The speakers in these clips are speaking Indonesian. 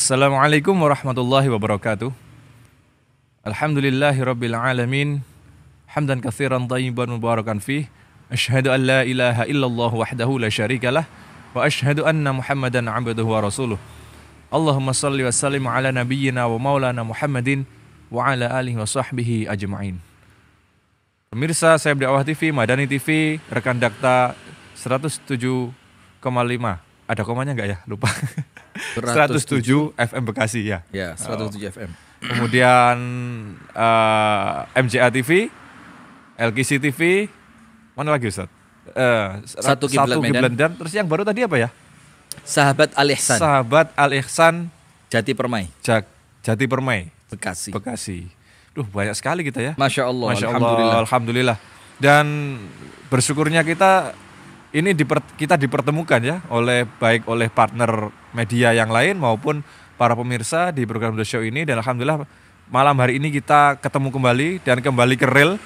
Assalamualaikum warahmatullahi wabarakatuh. Alhamdulillahirabbil alamin. Hamdan katsiran thayyiban mubarakan fih. Asyhadu an la ilaha illallah wahdahu la syarikalah wa asyhadu anna Muhammadan abduhu wa rasuluh. Allahumma shalli wa sallim ala nabiyyina wa maulana Muhammadin wa ala alihi wa sahbihi ajma'in. Pemirsa saya Dakwah TV, Madani TV, rekan Dakta 107,5. Ada komanya enggak ya? Lupa. 107 FM Bekasi ya. Ya, 107 FM. Kemudian MJA TV, LKC TV, mana lagi Ustaz? Satu Kiblat Medan. Dan terus yang baru tadi apa ya? Sahabat Al-Ihsan. Sahabat Al-Ihsan Jati Permai. Jati Permai. Bekasi. Duh, banyak sekali kita ya. Masya Allah. Alhamdulillah. Dan bersyukurnya kita ini kita dipertemukan ya baik oleh partner media yang lain maupun para pemirsa di program The Show ini, dan alhamdulillah malam hari ini kita ketemu kembali dan kembali ke rel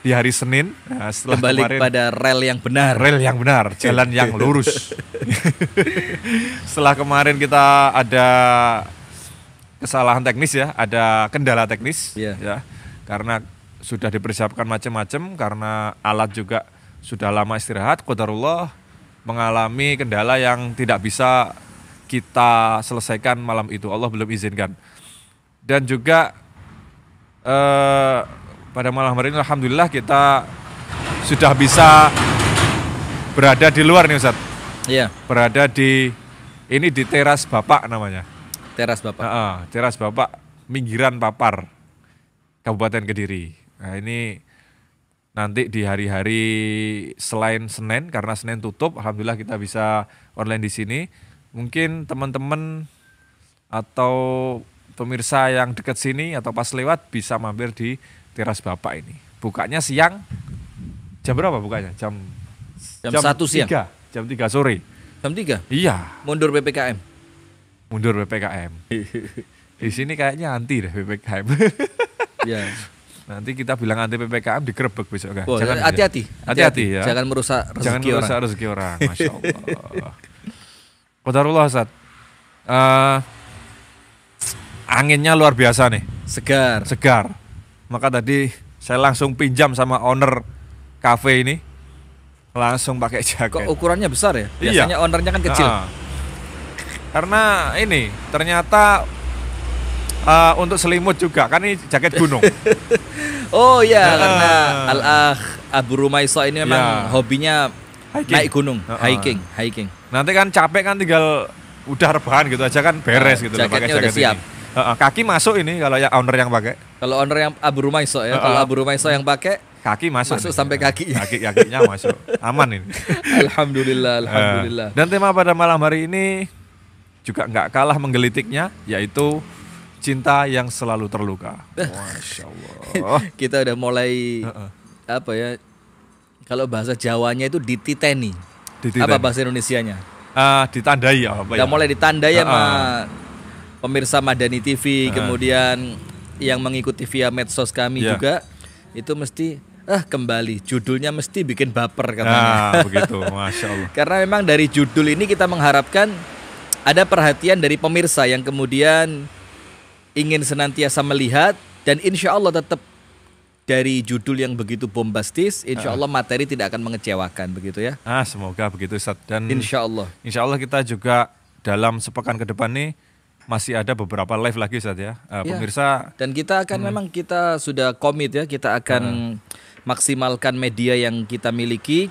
di hari Senin. Nah, setelah kembali pada rel yang benar. Rel yang benar, jalan yang lurus. Setelah kemarin kita ada kesalahan teknis ya, ada kendala teknis ya, karena sudah dipersiapkan macam-macam, karena alat juga sudah lama istirahat, qadarullah mengalami kendala yang tidak bisa kita selesaikan malam itu, Allah belum izinkan. Dan juga pada malam hari ini alhamdulillah kita sudah bisa berada di luar nih Ustaz. Iya. Berada di teras Bapak namanya. Teras Bapak. Teras Bapak Minggiran Papar, Kabupaten Kediri. Nah ini nanti di hari-hari selain Senin, karena Senin tutup, alhamdulillah kita bisa online di sini. Mungkin teman-teman atau pemirsa yang dekat sini atau pas lewat bisa mampir di teras Bapak ini. Bukanya siang. Jam berapa bukanya? Jam 1 siang. Jam 3 sore. Jam 3? Iya. Mundur PPKM. Di sini kayaknya anti deh PPKM. Iya. Nanti kita bilang anti PPKM digerebek besok kan. Oh, hati-hati ya. Jangan merusak rezeki orang. Masya Allah. Qadarullah Ustaz. Anginnya luar biasa nih. Segar. Maka tadi saya langsung pinjam sama owner cafe ini. Langsung pakai jaket. Kok ukurannya besar ya? Biasanya ownernya kan kecil. Karena ini ternyata untuk selimut juga, kan ini jaket gunung. Oh iya, karena Al-Akh Abu Rumaiso ini memang hobinya naik gunung, hiking. Nanti kan capek kan tinggal udah rebahan gitu aja kan beres gitu loh, pakai jaket siap. Kaki masuk ini kalau yang owner yang pakai. Kalau owner yang Abu Rumaiso ya, kalau Abu Rumaiso yang pakai kaki masuk sampai kaki. Kakinya masuk. Aman ini. Alhamdulillah. Dan tema pada malam hari ini juga nggak kalah menggelitiknya, yaitu cinta yang selalu terluka. Masya Allah. Kita udah mulai apa ya? Kalau bahasa Jawanya itu dititeni. Apa bahasa Indonesianya? Ditandai apa ya? Udah mulai ditandai sama pemirsa Madani TV, kemudian yang mengikuti via medsos kami juga, itu mesti kembali judulnya mesti bikin baper katanya. Begitu, Masya Allah. Karena memang dari judul ini kita mengharapkan ada perhatian dari pemirsa yang kemudian ingin senantiasa melihat, dan insya Allah tetap dari judul yang begitu bombastis, insya Allah materi tidak akan mengecewakan, begitu ya. Semoga begitu Ustaz. Dan insya Allah kita juga dalam sepekan ke depan nih masih ada beberapa live lagi Ustaz ya, pemirsa. Dan kita akan memang kita sudah komit ya, kita akan maksimalkan media yang kita miliki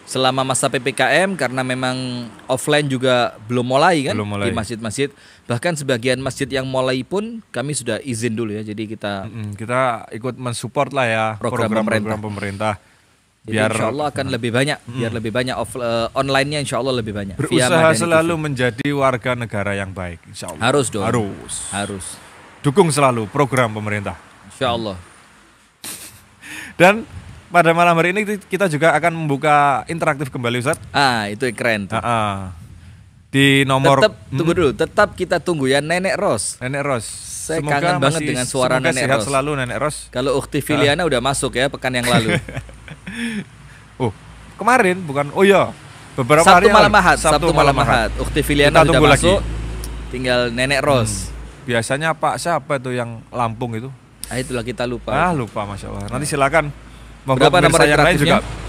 selama masa PPKM, karena memang offline juga belum mulai kan di masjid-masjid. Bahkan sebagian masjid yang mulai pun kami sudah izin dulu ya. Jadi kita ikut mensupport lah ya program pemerintah. Biar insya Allah akan lebih banyak, online-nya insya Allah lebih banyak. Berusaha selalu menjadi warga negara yang baik, insya Allah. Harus dong. Harus. Dukung selalu program pemerintah. Insya Allah. Dan pada malam hari ini kita juga akan membuka interaktif kembali Ustaz. Itu keren tuh. Di nomor tetap kita tunggu ya Nenek Ros. Saya kangen banget dengan suara Nenek sehat Ros. Selalu Nenek Ros. Kalau Ukhti Filiana udah masuk ya pekan yang lalu. Kemarin bukan? Oh iya. Beberapa Sabtu hari malam Ahad. Ukhti Filiana sudah masuk. Tinggal Nenek Ros. Biasanya Pak siapa tuh yang Lampung itu? Itulah kita lupa. Lupa, Masya Allah. Nanti silakan. Berapa nomor yang lain juga interaktifnya?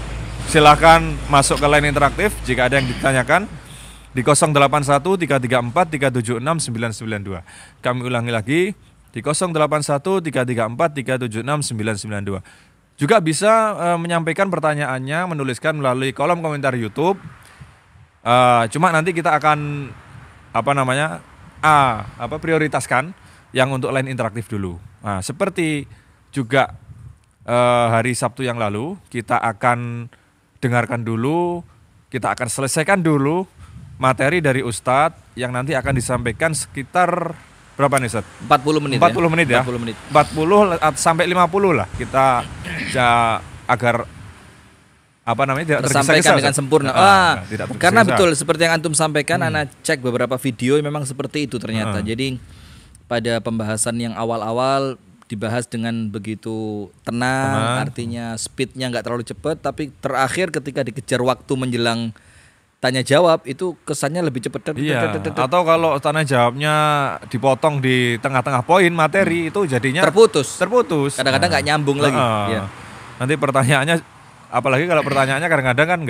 silakan masuk ke line interaktif jika ada yang ditanyakan di 081 334 376 992. Kami ulangi lagi di 081 334 376 992. Juga bisa menyampaikan pertanyaannya, menuliskan melalui kolom komentar YouTube. Cuma nanti kita akan prioritaskan yang untuk line interaktif dulu. Nah, seperti juga hari Sabtu yang lalu kita akan dengarkan dulu, kita akan selesaikan dulu materi dari Ustadz yang nanti akan disampaikan sekitar berapa nih, Ustadz? 40 menit 40 menit ya? 40 menit. 40 sampai 50 lah kita agar tidak tersampaikan dengan sempurna. Tidak karena betul seperti yang antum sampaikan, Ana cek beberapa video memang seperti itu ternyata. Jadi pada pembahasan yang awal-awal dibahas dengan begitu tenang. Artinya speednya nggak terlalu cepat, tapi terakhir ketika dikejar waktu menjelang tanya jawab itu kesannya lebih cepat. Atau kalau tanya jawabnya dipotong di tengah-tengah poin materi itu jadinya terputus. Kadang-kadang nggak nyambung lagi. Nanti pertanyaannya, apalagi kalau pertanyaannya kadang-kadang kan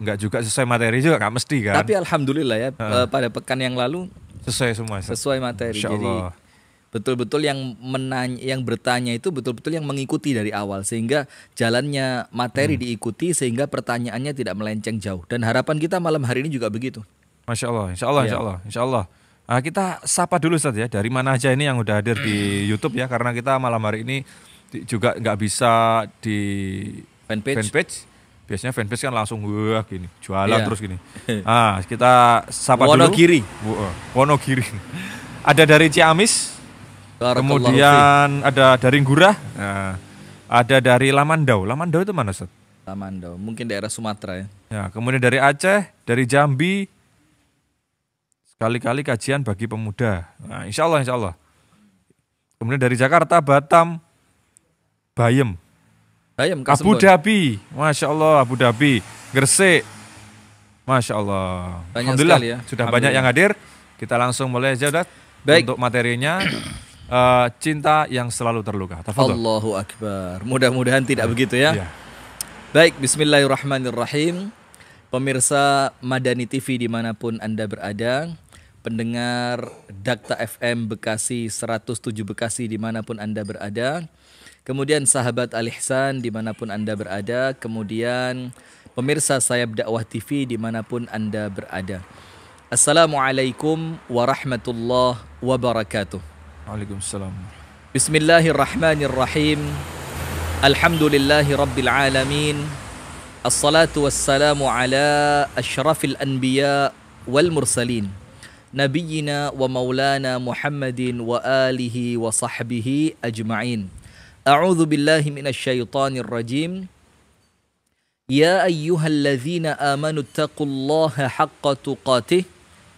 nggak juga sesuai materi juga, nggak mesti kan. Tapi alhamdulillah ya, pada pekan yang lalu sesuai semua. Sesuai materi. Jadi betul-betul yang bertanya itu betul-betul yang mengikuti dari awal, sehingga jalannya materi diikuti, sehingga pertanyaannya tidak melenceng jauh. Dan harapan kita malam hari ini juga begitu. Masya Allah, insya Allah. Nah, kita sapa dulu Ustadz ya, dari mana aja ini yang udah hadir di YouTube ya, karena kita malam hari ini juga nggak bisa di fanpage. Biasanya fanpage kan langsung gini, jualan terus gini. Nah, kita sapa dulu. Wonogiri. Ada dari Ciamis. Kemudian ada dari Ngurah, ada dari Lamandau. Lamandau itu mana, Ustaz? Lamandau, mungkin daerah Sumatera ya. Ya, kemudian dari Aceh, dari Jambi. Sekali-kali kajian bagi pemuda. Nah, insya Allah. Kemudian dari Jakarta, Batam, Bayem, Abu Dhabi, Masya Allah, Abu Dhabi, Gresik, Masya Allah. Alhamdulillah ya. Sudah banyak yang hadir. Kita langsung mulai aja, Ustaz. Baik. Untuk materinya. Cinta yang selalu terluka. Tafadhol. Allahu Akbar. Mudah-mudahan tidak begitu ya. Baik, bismillahirrahmanirrahim. Pemirsa Madani TV dimanapun Anda berada, pendengar Dakta FM Bekasi 107 Bekasi dimanapun Anda berada, kemudian sahabat Al-Ihsan dimanapun Anda berada, kemudian pemirsa Sayap Dakwah TV dimanapun Anda berada. Assalamualaikum warahmatullahi wabarakatuh. Waalaikumsalam. Bismillahirrahmanirrahim. Alhamdulillahi rabbil alamin. Assalatu wassalamu ala asyrafil anbiya wal mursalin. Nabiyyina wa maulana Muhammadin wa alihi wa sahbihi ajma'in. A'udzu billahi minasy syaithanir rajim. Ya ayyuhalladzina amanu taqullaha haqqa tuqatih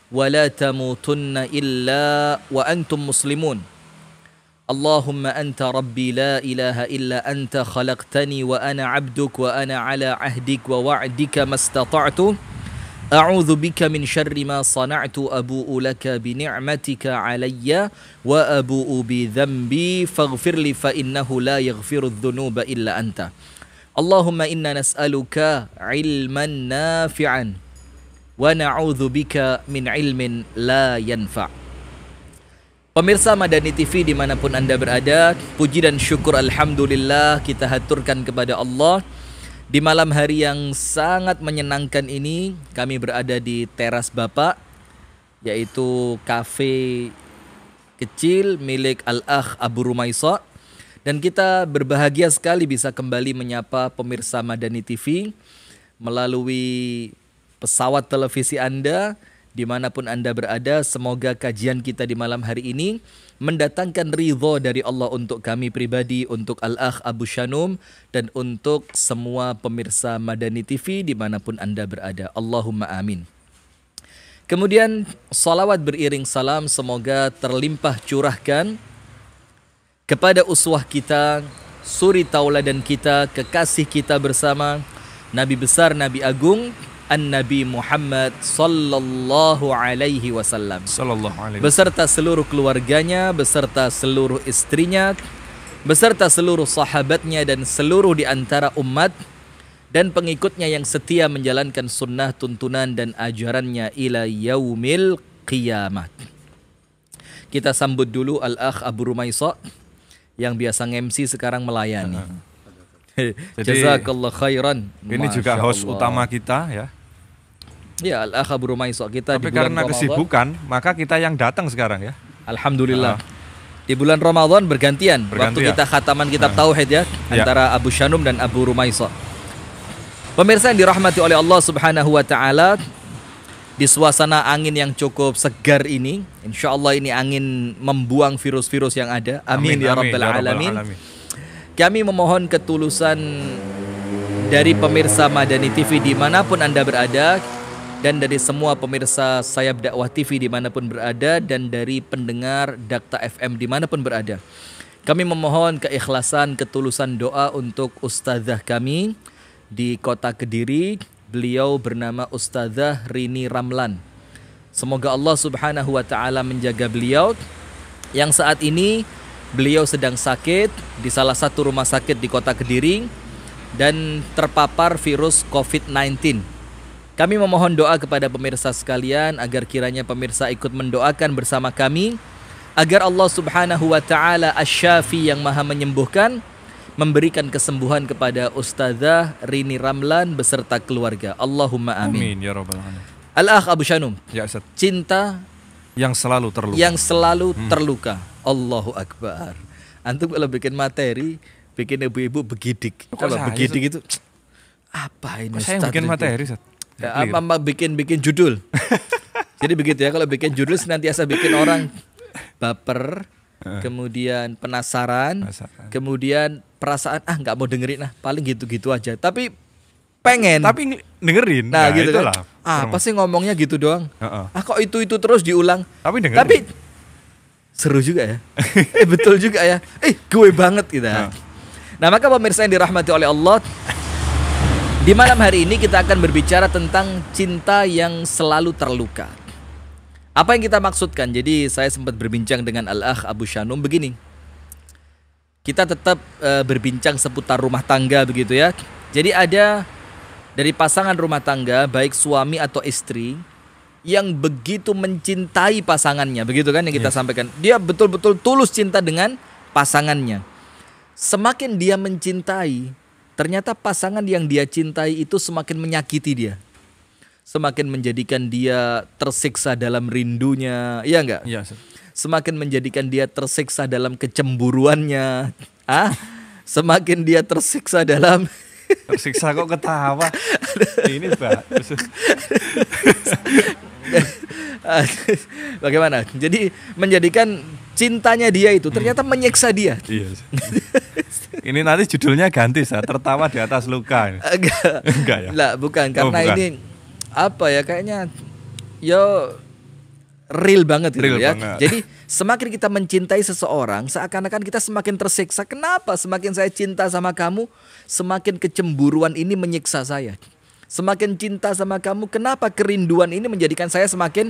wa la tamutunna illa wa antum muslimun. Allahumma anta rabbi la ilaha illa anta khalaqtani wa ana abduk wa ana ala ahdik wa wa'dika mastata'tu. A'udzu bika min syarri ma sana'tu abu'u laka bi ni'matika 'alayya wa abu'u bi dhanbi faghfirli fa innahu la yaghfiru dzunuba illa anta. Allahumma inna nas'aluka 'ilman nafi'an wa na'udzubika min ilmin la yanfa'. Pemirsa Madani TV dimanapun Anda berada, puji dan syukur alhamdulillah kita haturkan kepada Allah. Di malam hari yang sangat menyenangkan ini, kami berada di teras Bapak, yaitu kafe kecil milik Al-Akh Abu Rumaisa. Dan kita berbahagia sekali bisa kembali menyapa pemirsa Madani TV melalui pesawat televisi Anda, dimanapun Anda berada. Semoga kajian kita di malam hari ini mendatangkan ridho dari Allah untuk kami pribadi, untuk Al-Akh Abu Shanum, dan untuk semua pemirsa Madani TV dimanapun Anda berada. Allahumma amin. Kemudian salawat beriring salam semoga terlimpah curahkan kepada uswah kita, suri tauladan kita, kekasih kita bersama, Nabi besar, Nabi agung, An-Nabi Muhammad sallallahu alaihi wasallam. Beserta seluruh keluarganya, beserta seluruh istrinya, beserta seluruh sahabatnya dan seluruh di antara umat dan pengikutnya yang setia menjalankan sunnah, tuntunan dan ajarannya ila yaumil qiyamah. Kita sambut dulu Al-Akh Abu Rumaisa yang biasa MC sekarang melayani. Jazakallah khairan. Ini juga host utama kita ya. Ya, Al-Akh Abu Rumaisa kita. Tapi karena kesibukan, maka kita yang datang sekarang ya. Alhamdulillah. Di bulan Ramadan bergantian. Waktu kita khataman kitab tauhid ya, antara Abu Shanum dan Abu Rumaisa. Pemirsa yang dirahmati oleh Allah Subhanahu wa taala, di suasana angin yang cukup segar ini, insya Allah ini angin membuang virus-virus yang ada. Amin, ya Rabbal Alamin. Kami memohon ketulusan dari pemirsa Madani TV dimanapun Anda berada, dan dari semua pemirsa Sayap Dakwah TV dimanapun berada, dan dari pendengar Dakta FM dimanapun berada. Kami memohon keikhlasan, ketulusan doa untuk ustazah kami di kota Kediri. Beliau bernama Ustazah Rini Ramlan. Semoga Allah Subhanahu wa taala menjaga beliau yang saat ini beliau sedang sakit di salah satu rumah sakit di kota Kediri dan terpapar virus COVID-19. Kami memohon doa kepada pemirsa sekalian agar kiranya pemirsa ikut mendoakan bersama kami agar Allah Subhanahu wa taala Asy-Syafi yang Maha menyembuhkan memberikan kesembuhan kepada Ustazah Rini Ramlan beserta keluarga. Allahumma amin. Amin ya rabbal alamin. Al-Akh Abu Shanum. Ya, Ustaz. Cinta yang selalu terluka. Yang selalu terluka. Allahu Akbar. Antum kalau bikin materi, bikin ibu-ibu begidik. Kalau begidik itu apa ini? Saya bikin materi, Ustaz. Ya, apa bikin judul. Jadi begitu ya, kalau bikin judul senantiasa bikin orang baper, kemudian penasaran, kemudian perasaan nggak mau dengerin paling gitu-gitu aja. Tapi pengen. Tapi dengerin. Nah gitu kan. Apa sih ngomongnya gitu doang? Kok itu terus diulang. Tapi dengerin. Tapi seru juga ya. Betul juga ya. Gue banget gitu. Nah maka pemirsa yang dirahmati oleh Allah, di malam hari ini kita akan berbicara tentang cinta yang selalu terluka. Apa yang kita maksudkan? Jadi saya sempat berbincang dengan Al-Akh Abu Shanum begini. Kita tetap berbincang seputar rumah tangga begitu ya. Jadi ada dari pasangan rumah tangga, baik suami atau istri, yang begitu mencintai pasangannya, begitu kan yang kita sampaikan. Dia betul-betul tulus cinta dengan pasangannya. Semakin dia mencintai, ternyata pasangan yang dia cintai itu semakin menyakiti dia. Semakin menjadikan dia tersiksa dalam rindunya, iya enggak? Iya. Semakin menjadikan dia tersiksa dalam kecemburuannya. Semakin dia tersiksa dalam tersiksa kok ketawa. Ini Pak. Bagaimana? Jadi menjadikan cintanya dia itu ternyata menyiksa dia. Iya. Ini nanti judulnya ganti, tertawa di atas luka. Enggak ya? Lah, bukan karena bukan. Ini apa ya, kayaknya real banget gitu ya. Banget. Jadi semakin kita mencintai seseorang, seakan-akan kita semakin tersiksa. Kenapa? Semakin saya cinta sama kamu, semakin kecemburuan ini menyiksa saya. Semakin cinta sama kamu, kenapa kerinduan ini menjadikan saya semakin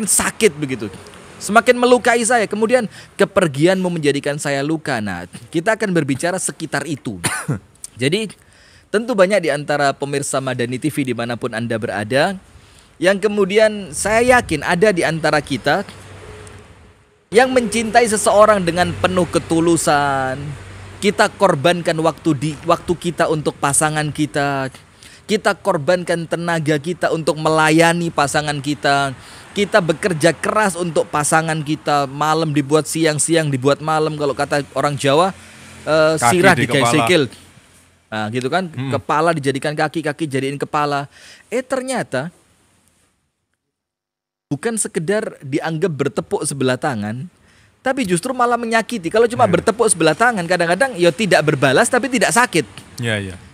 sakit begitu. Semakin melukai saya. Kemudian kepergianmu menjadikan saya luka. Nah, kita akan berbicara sekitar itu. Jadi tentu banyak di antara pemirsa Madani TV dimanapun Anda berada, yang kemudian saya yakin ada di antara kita yang mencintai seseorang dengan penuh ketulusan. Kita korbankan waktu kita untuk pasangan kita. Kita korbankan tenaga kita untuk melayani pasangan kita. Kita bekerja keras untuk pasangan kita. Malam dibuat siang, siang dibuat malam. Kalau kata orang Jawa, sirah dikai sikil. Nah gitu kan, kepala dijadikan kaki, kaki jadiin kepala. Ternyata bukan sekedar dianggap bertepuk sebelah tangan, tapi justru malah menyakiti. Kalau cuma bertepuk sebelah tangan, kadang-kadang tidak berbalas tapi tidak sakit.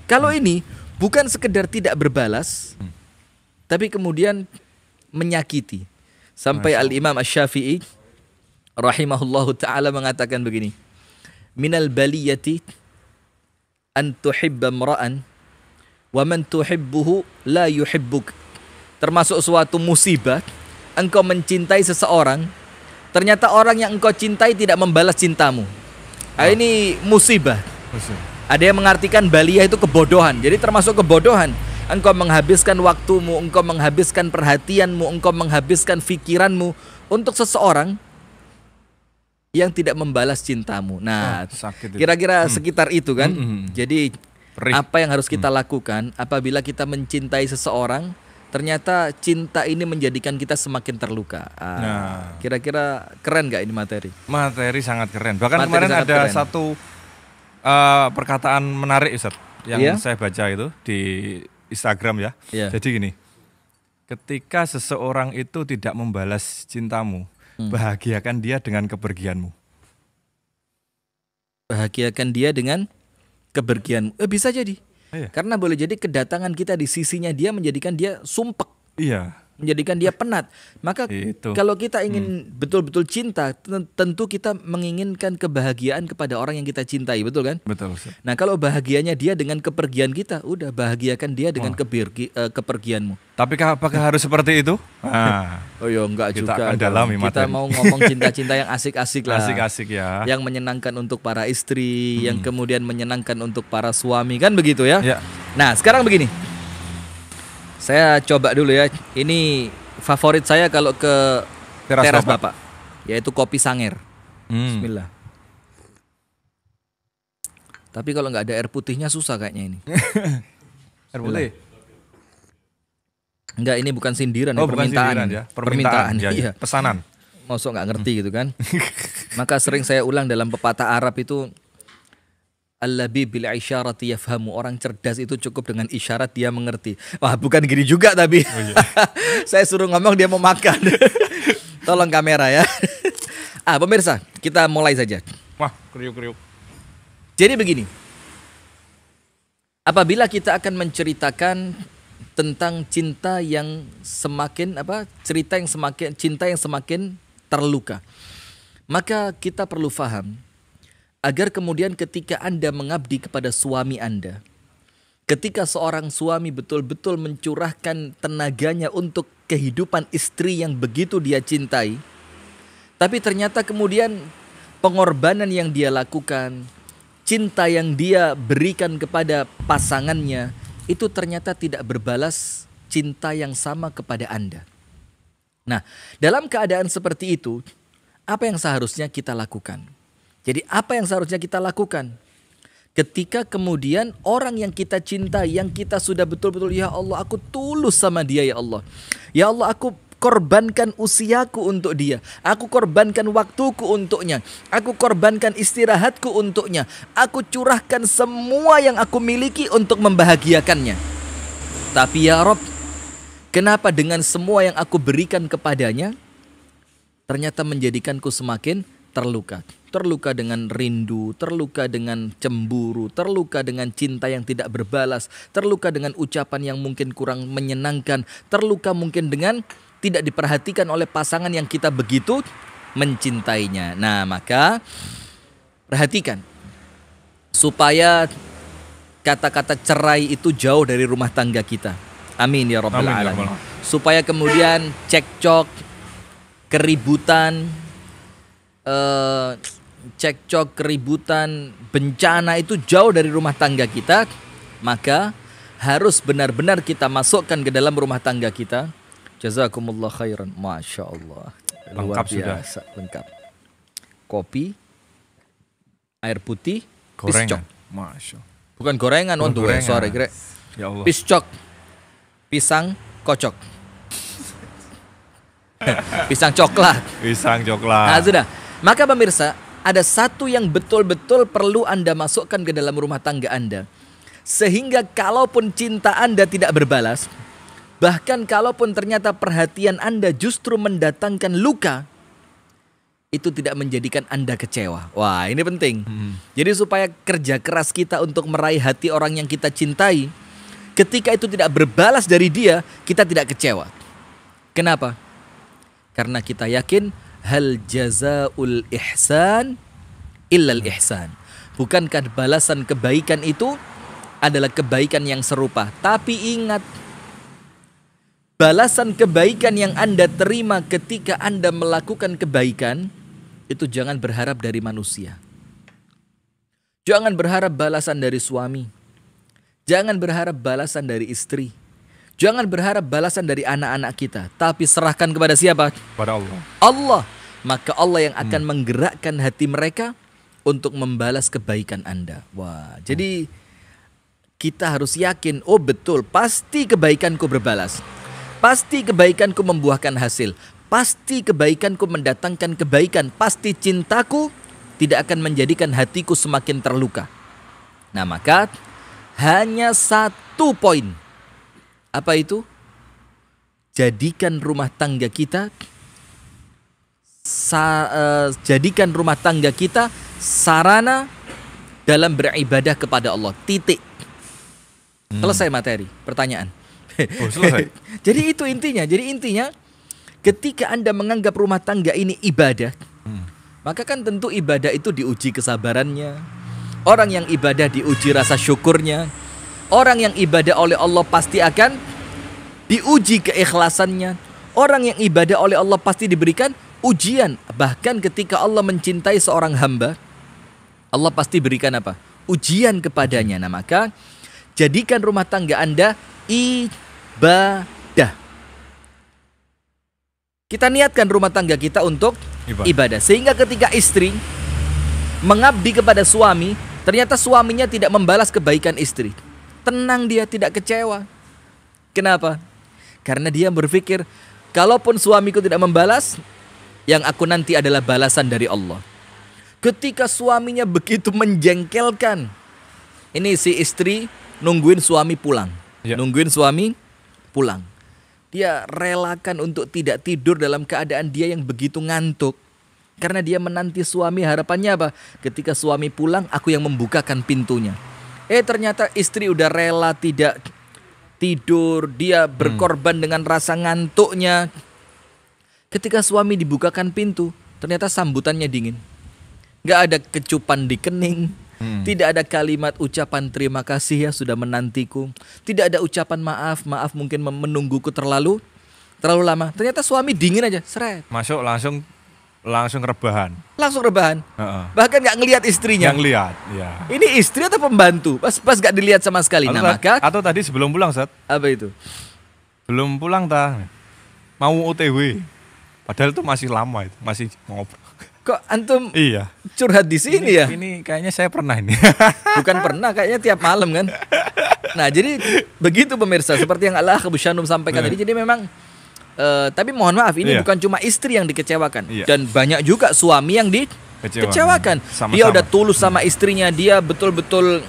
Kalau ini bukan sekedar tidak berbalas, tapi kemudian menyakiti. Sampai Al-Imam Asy-Syafi'i rahimahullahu ta'ala mengatakan begini, minal baliyati an tuhibba mra'an Wa man tuhibbuhu la yuhibbuk. Termasuk suatu musibah engkau mencintai seseorang, ternyata orang yang engkau cintai tidak membalas cintamu. Ini musibah. Ada yang mengartikan baliyah itu kebodohan. Jadi termasuk kebodohan. Engkau menghabiskan waktumu, engkau menghabiskan perhatianmu, engkau menghabiskan pikiranmu untuk seseorang yang tidak membalas cintamu. Nah, kira-kira sekitar itu kan. Jadi apa yang harus kita lakukan apabila kita mencintai seseorang, ternyata cinta ini menjadikan kita semakin terluka. Kira-kira keren gak ini materi? Materi sangat keren. Bahkan kemarin ada keren. Satu perkataan menarik Ustaz yang saya baca itu di Instagram ya. Jadi gini, ketika seseorang itu tidak membalas cintamu, bahagiakan dia dengan kepergianmu. Bahagiakan dia dengan kepergianmu. Bisa jadi. Karena boleh jadi kedatangan kita di sisinya dia menjadikan dia sumpek. Menjadikan dia penat. Maka kalau kita ingin betul-betul cinta, tentu kita menginginkan kebahagiaan kepada orang yang kita cintai, betul kan? Betul. Ustaz. Nah, kalau bahagianya dia dengan kepergian kita, udah bahagiakan dia dengan kepergianmu. Tapi apakah harus seperti itu? Oh ya, enggak kita juga. Akan dalami kita mau ngomong cinta-cinta yang asik-asik lah. Asik-asik ya. Yang menyenangkan untuk para istri, yang kemudian menyenangkan untuk para suami, kan begitu ya? Nah, sekarang begini. Saya coba dulu ya. Ini favorit saya kalau ke teras Bapak, yaitu kopi Sanger. Bismillah. Tapi kalau nggak ada air putihnya susah kayaknya ini. Air putih? Enggak, ini bukan sindiran, permintaan. Ya. Permintaan. Iya. Pesanan. Masuk nggak ngerti gitu kan? Maka sering saya ulang dalam pepatah Arab itu, al-labib bil isyarati yafhamu. Orang cerdas itu cukup dengan isyarat dia mengerti. Wah, bukan gini juga tapi. Saya suruh ngomong dia mau makan. Tolong kamera ya. Pemirsa, kita mulai saja. Wah, kriuk-kriuk. Jadi begini. Apabila kita akan menceritakan tentang cinta yang semakin cinta yang semakin terluka, maka kita perlu paham agar kemudian ketika Anda mengabdi kepada suami Anda, ketika seorang suami betul-betul mencurahkan tenaganya untuk kehidupan istri yang begitu dia cintai, tapi ternyata kemudian pengorbanan yang dia lakukan, cinta yang dia berikan kepada pasangannya, itu ternyata tidak berbalas cinta yang sama kepada Anda. Nah, dalam keadaan seperti itu, apa yang seharusnya kita lakukan? Jadi apa yang seharusnya kita lakukan? Ketika kemudian orang yang kita cintai, yang kita sudah betul-betul, ya Allah aku tulus sama dia ya Allah. Ya Allah aku korbankan usiaku untuk dia. Aku korbankan waktuku untuknya. Aku korbankan istirahatku untuknya. Aku curahkan semua yang aku miliki untuk membahagiakannya. Tapi ya Rob, kenapa dengan semua yang aku berikan kepadanya, ternyata menjadikanku semakin terluka. Terluka dengan rindu, terluka dengan cemburu, terluka dengan cinta yang tidak berbalas, terluka dengan ucapan yang mungkin kurang menyenangkan, terluka mungkin dengan tidak diperhatikan oleh pasangan yang kita begitu mencintainya. Nah, maka perhatikan supaya kata-kata cerai itu jauh dari rumah tangga kita. Amin ya rabbal alamin. Supaya kemudian cekcok, keributan, bencana itu jauh dari rumah tangga kita, maka harus benar-benar kita masukkan ke dalam rumah tangga kita. Jazakumullah khairan. Masya Allah. Lengkap sudah. Lengkap. Kopi, air putih, gorengan. Piscok. Masya. Bukan gorengan, sorry, ya Allah. Piscok, pisang kocok. Pisang coklat. Nah, sudah. Maka pemirsa, ada satu yang betul-betul perlu Anda masukkan ke dalam rumah tangga Anda. Sehingga kalaupun cinta Anda tidak berbalas, bahkan kalaupun ternyata perhatian Anda justru mendatangkan luka, itu tidak menjadikan Anda kecewa. Wah, ini penting. Jadi supaya kerja keras kita untuk meraih hati orang yang kita cintai, ketika itu tidak berbalas dari dia, kita tidak kecewa. Kenapa? Karena kita yakin hal jazaul ihsan illal ihsan. Bukankah balasan kebaikan itu adalah kebaikan yang serupa. Tapi ingat, balasan kebaikan yang Anda terima ketika Anda melakukan kebaikan, itu jangan berharap dari manusia. Jangan berharap balasan dari suami. Jangan berharap balasan dari istri. Jangan berharap balasan dari anak-anak kita. Tapi serahkan kepada siapa? Kepada Allah. Allah. Maka Allah yang akan menggerakkan hati mereka untuk membalas kebaikan Anda. Wah, jadi kita harus yakin, oh betul, pasti kebaikanku berbalas. Pasti kebaikanku membuahkan hasil. Pasti kebaikanku mendatangkan kebaikan. Pasti cintaku tidak akan menjadikan hatiku semakin terluka. Nah, maka hanya satu poin. Apa itu? Jadikan rumah tangga kita sarana dalam beribadah kepada Allah. Titik. Selesai materi, pertanyaan. Oh, selesai. Jadi itu intinya. Jadi intinya ketika Anda menganggap rumah tangga ini ibadah, maka kan tentu ibadah itu diuji kesabarannya. Orang yang ibadah diuji rasa syukurnya. Orang yang ibadah oleh Allah pasti akan diuji keikhlasannya. Orang yang ibadah oleh Allah pasti diberikan ujian. Bahkan ketika Allah mencintai seorang hamba, Allah pasti berikan apa? Ujian kepadanya. Nah, maka jadikan rumah tangga Anda ibadah. Kita niatkan rumah tangga kita untuk ibadah. Sehingga ketika istri mengabdi kepada suami, ternyata suaminya tidak membalas kebaikan istri, tenang, dia tidak kecewa. Kenapa? Karena dia berpikir, kalaupun suamiku tidak membalas, yang aku nanti adalah balasan dari Allah. Ketika suaminya begitu menjengkelkan, ini si istri nungguin suami pulang. Nungguin suami pulang. Dia relakan untuk tidak tidur dalam keadaan dia yang begitu ngantuk. Karena dia menanti suami, harapannya apa? Ketika suami pulang, aku yang membukakan pintunya. Ternyata istri udah rela tidak tidur. Dia berkorban dengan rasa ngantuknya. Ketika suami dibukakan pintu, ternyata sambutannya dingin. Gak ada kecupan di kening. Tidak ada kalimat ucapan terima kasih ya sudah menantiku. Tidak ada ucapan maaf mungkin menungguku terlalu lama. Ternyata suami dingin aja, seret. Masuk langsung rebahan. Langsung rebahan. Bahkan gak ngelihat istrinya. Yang lihat, ya. Ini istri atau pembantu? Pas gak dilihat sama sekali. Atau tadi sebelum pulang, Sat. Apa itu? Belum pulang mau OTW. Padahal itu masih lama itu, masih ngobrol. Kok antum iya curhat di sini ya? Ini kayaknya saya pernah ini. Bukan pernah, kayaknya tiap malam kan. Nah, jadi begitu pemirsa, seperti yang Allah Abu Shanum sampaikan tadi. Jadi memang tapi mohon maaf, ini bukan cuma istri yang dikecewakan, dan banyak juga suami yang dikecewakan. Dia udah tulus sama istrinya, dia betul-betul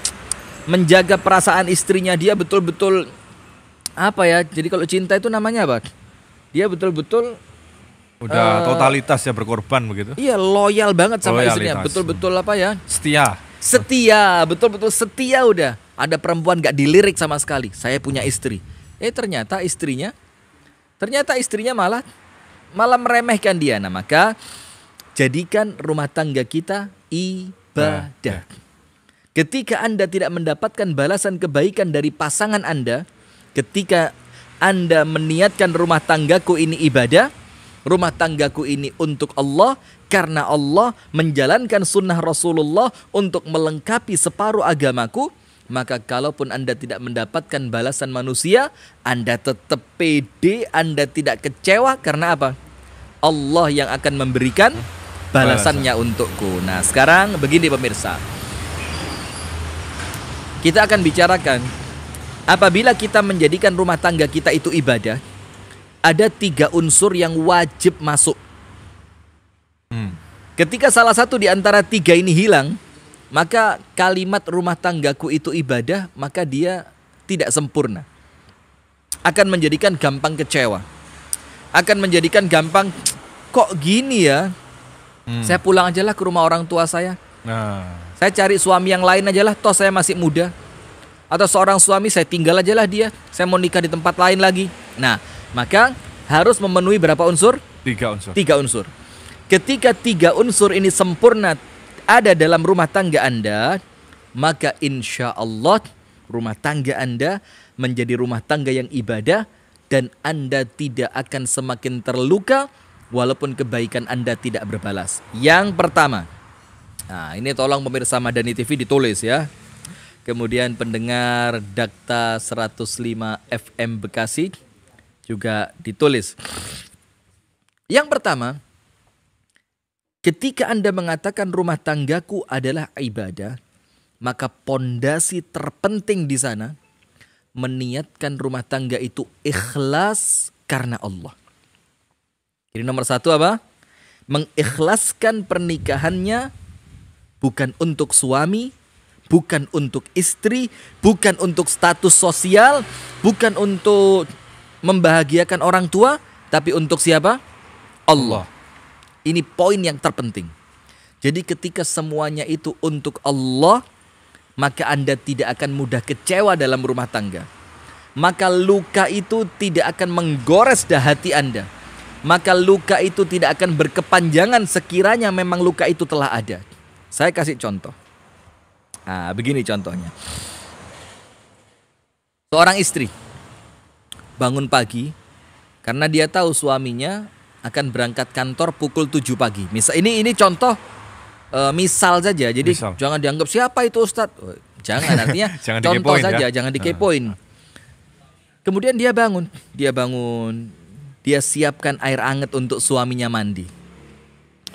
menjaga perasaan istrinya, dia betul-betul apa ya? Jadi kalau cinta itu namanya apa? Dia betul-betul udah totalitas ya, berkorban begitu. Iya, loyal banget sama istrinya. Betul-betul apa ya? Setia, betul-betul setia udah. Ada perempuan gak dilirik sama sekali. Saya punya istri. Ternyata istrinya malah meremehkan dia. Nah, maka jadikan rumah tangga kita ibadah. Ketika Anda tidak mendapatkan balasan kebaikan dari pasangan Anda, ketika Anda meniatkan rumah tanggaku ini ibadah, rumah tanggaku ini untuk Allah, karena Allah menjalankan sunnah Rasulullah untuk melengkapi separuh agamaku, maka kalaupun Anda tidak mendapatkan balasan manusia, Anda tetap pede, Anda tidak kecewa. Karena apa? Allah yang akan memberikan balasannya untukku. Nah, sekarang begini pemirsa, kita akan bicarakan apabila kita menjadikan rumah tangga kita itu ibadah, ada 3 unsur yang wajib masuk. Ketika salah satu di antara 3 ini hilang, maka kalimat rumah tanggaku itu ibadah, maka dia tidak sempurna. Akan menjadikan gampang kecewa. Akan menjadikan gampang, kok gini ya? Saya pulang aja lah ke rumah orang tua saya. Saya cari suami yang lain aja lah, toh saya masih muda. Atau seorang suami, saya tinggal aja lah dia. Saya mau nikah di tempat lain lagi. Nah, maka harus memenuhi berapa unsur? 3 unsur. Ketika 3 unsur ini sempurna ada dalam rumah tangga Anda, maka insya Allah Rumah tangga Anda menjadi rumah tangga yang ibadah, dan Anda tidak akan semakin terluka walaupun kebaikan Anda tidak berbalas. Yang pertama, nah ini tolong pemirsa Madani TV ditulis ya. Kemudian pendengar Dakta 105 FM Bekasi juga ditulis. Yang pertama, ketika Anda mengatakan rumah tanggaku adalah ibadah, maka pondasi terpenting di sana meniatkan rumah tangga itu ikhlas karena Allah. Jadi nomor satu apa? Mengikhlaskan pernikahannya bukan untuk suami, bukan untuk istri, bukan untuk status sosial, bukan untuk membahagiakan orang tua, tapi untuk siapa? Allah. Ini poin yang terpenting. Jadi ketika semuanya itu untuk Allah, maka Anda tidak akan mudah kecewa dalam rumah tangga. Maka luka itu tidak akan menggores hati Anda. Maka luka itu tidak akan berkepanjangan sekiranya memang luka itu telah ada. Saya kasih contoh. Nah, begini contohnya. Seorang istri bangun pagi karena dia tahu suaminya akan berangkat kantor pukul 7 pagi. Ini contoh misal saja. Jadi jangan dianggap siapa itu Ustadz. Jangan, artinya jangan contoh saja, ya? Jangan dikepoin. Kemudian dia bangun, dia siapkan air hangat untuk suaminya mandi.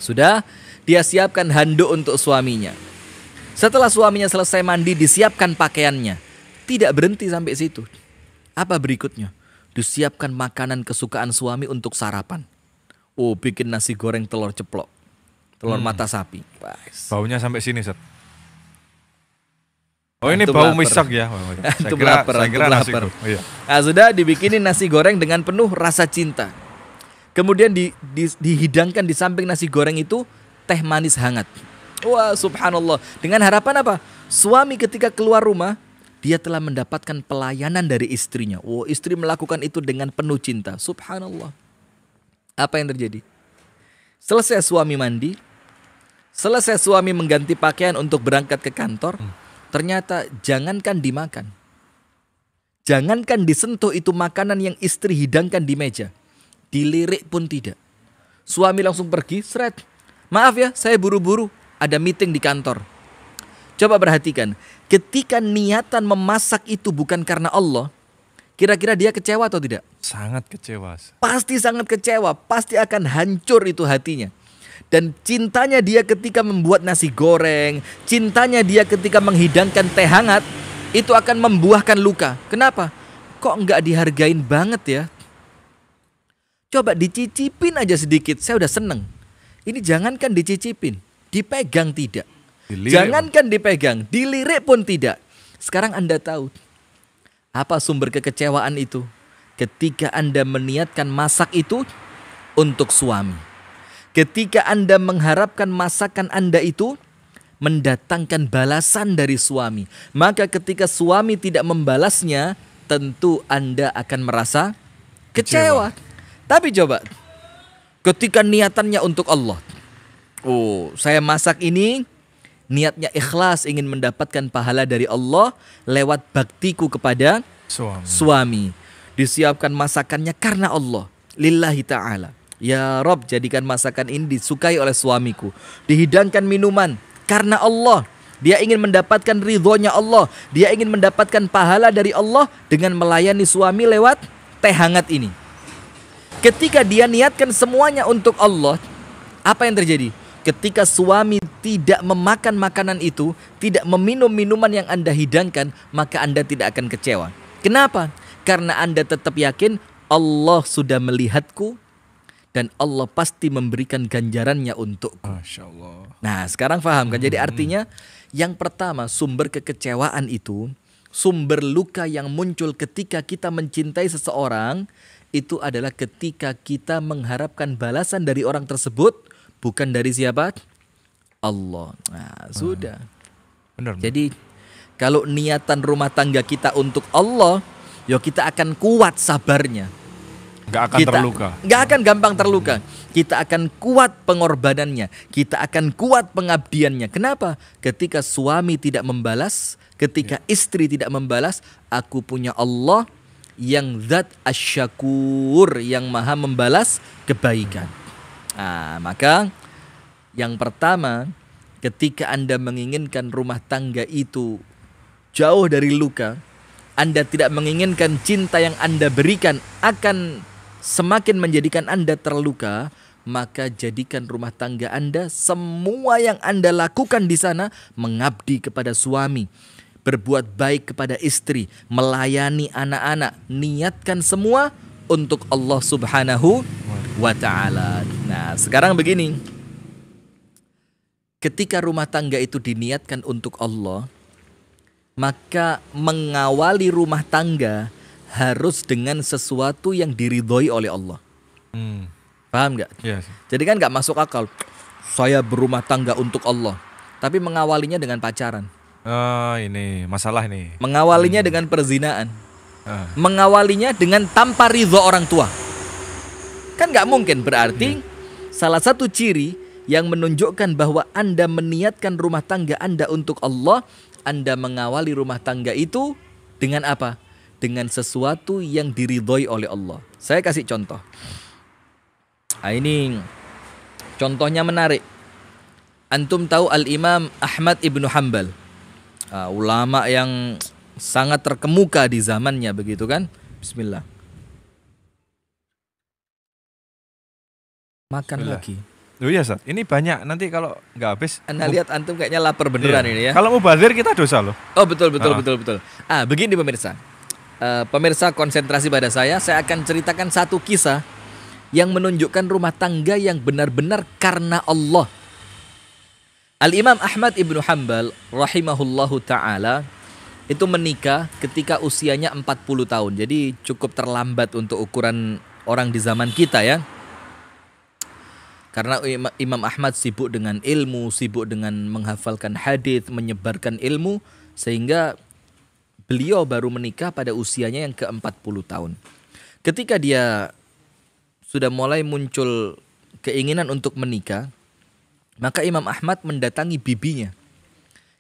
Sudah, dia siapkan handuk untuk suaminya. Setelah suaminya selesai mandi, disiapkan pakaiannya. Tidak berhenti sampai situ. Apa berikutnya? Disiapkan makanan kesukaan suami untuk sarapan. Oh, bikin nasi goreng telur ceplok, telur mata sapi. Baunya sampai sini, Set. Oh, ini bau misak ya. Saya kira lapar. Oh, iya. Nah, sudah dibikinin nasi goreng dengan penuh rasa cinta. Kemudian dihidangkan di samping nasi goreng itu teh manis hangat. Wah, subhanallah. Dengan harapan apa? Suami ketika keluar rumah, dia telah mendapatkan pelayanan dari istrinya. Oh, istri melakukan itu dengan penuh cinta. Subhanallah. Apa yang terjadi? Selesai suami mandi, selesai suami mengganti pakaian untuk berangkat ke kantor, ternyata jangankan dimakan, jangankan disentuh itu makanan yang istri hidangkan di meja, dilirik pun tidak. Suami langsung pergi, seret. Maaf ya, saya buru-buru, ada meeting di kantor. Coba perhatikan, ketika niatan memasak itu bukan karena Allah, kira-kira dia kecewa atau tidak? Sangat kecewa. Pasti sangat kecewa, pasti akan hancur itu hatinya. Dan cintanya dia ketika membuat nasi goreng, cintanya dia ketika menghidangkan teh hangat, itu akan membuahkan luka. Kenapa? Kok enggak dihargain banget ya? Coba dicicipin aja sedikit, saya udah seneng. Ini jangankan dicicipin, dipegang tidak. Jangankan dipegang, dilirik pun tidak. Sekarang Anda tahu apa sumber kekecewaan itu? Ketika Anda meniatkan masak itu untuk suami. Ketika Anda mengharapkan masakan Anda itu mendatangkan balasan dari suami. Maka ketika suami tidak membalasnya, tentu Anda akan merasa kecewa. Tapi coba, ketika niatannya untuk Allah. Oh, saya masak ini niatnya ikhlas ingin mendapatkan pahala dari Allah lewat baktiku kepada suami. Disiapkan masakannya karena Allah, lillahi ta'ala. Ya Rob, jadikan masakan ini disukai oleh suamiku. Dihidangkan minuman karena Allah. Dia ingin mendapatkan ridhonya Allah. Dia ingin mendapatkan pahala dari Allah dengan melayani suami lewat teh hangat ini. Ketika dia niatkan semuanya untuk Allah, apa yang terjadi? Ketika suami tidak memakan makanan itu, tidak meminum minuman yang Anda hidangkan, maka Anda tidak akan kecewa. Kenapa? Karena Anda tetap yakin Allah sudah melihatku dan Allah pasti memberikan ganjarannya untukku. Masya Allah. Nah, sekarang paham kan? Jadi artinya yang pertama, sumber kekecewaan itu, sumber luka yang muncul ketika kita mencintai seseorang, itu adalah ketika kita mengharapkan balasan dari orang tersebut, bukan dari siapa? Allah. Nah, sudah. Benar. Jadi kalau niatan rumah tangga kita untuk Allah, ya kita akan kuat sabarnya. Gak akan terluka. Gak akan gampang terluka. kita akan kuat pengorbanannya, kita akan kuat pengabdiannya. Kenapa? Ketika suami tidak membalas, ketika istri tidak membalas, aku punya Allah yang zat asyakur, yang maha membalas kebaikan. Nah, maka yang pertama, ketika Anda menginginkan rumah tangga itu jauh dari luka, Anda tidak menginginkan cinta yang Anda berikan akan semakin menjadikan Anda terluka, maka jadikan rumah tangga Anda, semua yang Anda lakukan di sana mengabdi kepada suami, berbuat baik kepada istri, melayani anak-anak. Niatkan semua untuk Allah Subhanahu wa ta'ala. Nah, sekarang begini. Ketika rumah tangga itu diniatkan untuk Allah, maka mengawali rumah tangga harus dengan sesuatu yang diridhoi oleh Allah. Paham nggak? Yes. Jadi kan nggak masuk akal. Saya berumah tangga untuk Allah, tapi mengawalinya dengan pacaran. Oh, ini masalah nih. Mengawalinya dengan perzinaan. Mengawalinya dengan tanpa ridho orang tua. Kan nggak mungkin. Berarti salah satu ciri yang menunjukkan bahwa Anda meniatkan rumah tangga Anda untuk Allah, Anda mengawali rumah tangga itu dengan apa? Dengan sesuatu yang diridhoi oleh Allah. Saya kasih contoh. Nah, ini contohnya menarik. Antum tahu Al-Imam Ahmad Ibnu Hanbal, ulama yang sangat terkemuka di zamannya, begitu kan? Bismillah. Makan lagi. Oh iya, Ustaz. Ini banyak, nanti kalau nggak habis. Anda lihat antum kayaknya lapar beneran ini ya. Kalau mau bazir kita dosa loh. Oh betul. Begini pemirsa. Pemirsa konsentrasi pada saya akan ceritakan satu kisah yang menunjukkan rumah tangga yang benar-benar karena Allah. Al-Imam Ahmad Ibnu Hanbal rahimahullahu ta'ala itu menikah ketika usianya 40 tahun. Jadi cukup terlambat untuk ukuran orang di zaman kita ya. Karena Imam Ahmad sibuk dengan ilmu, sibuk dengan menghafalkan hadis, menyebarkan ilmu, sehingga beliau baru menikah pada usianya yang ke-40 tahun. Ketika dia sudah mulai muncul keinginan untuk menikah, maka Imam Ahmad mendatangi bibinya.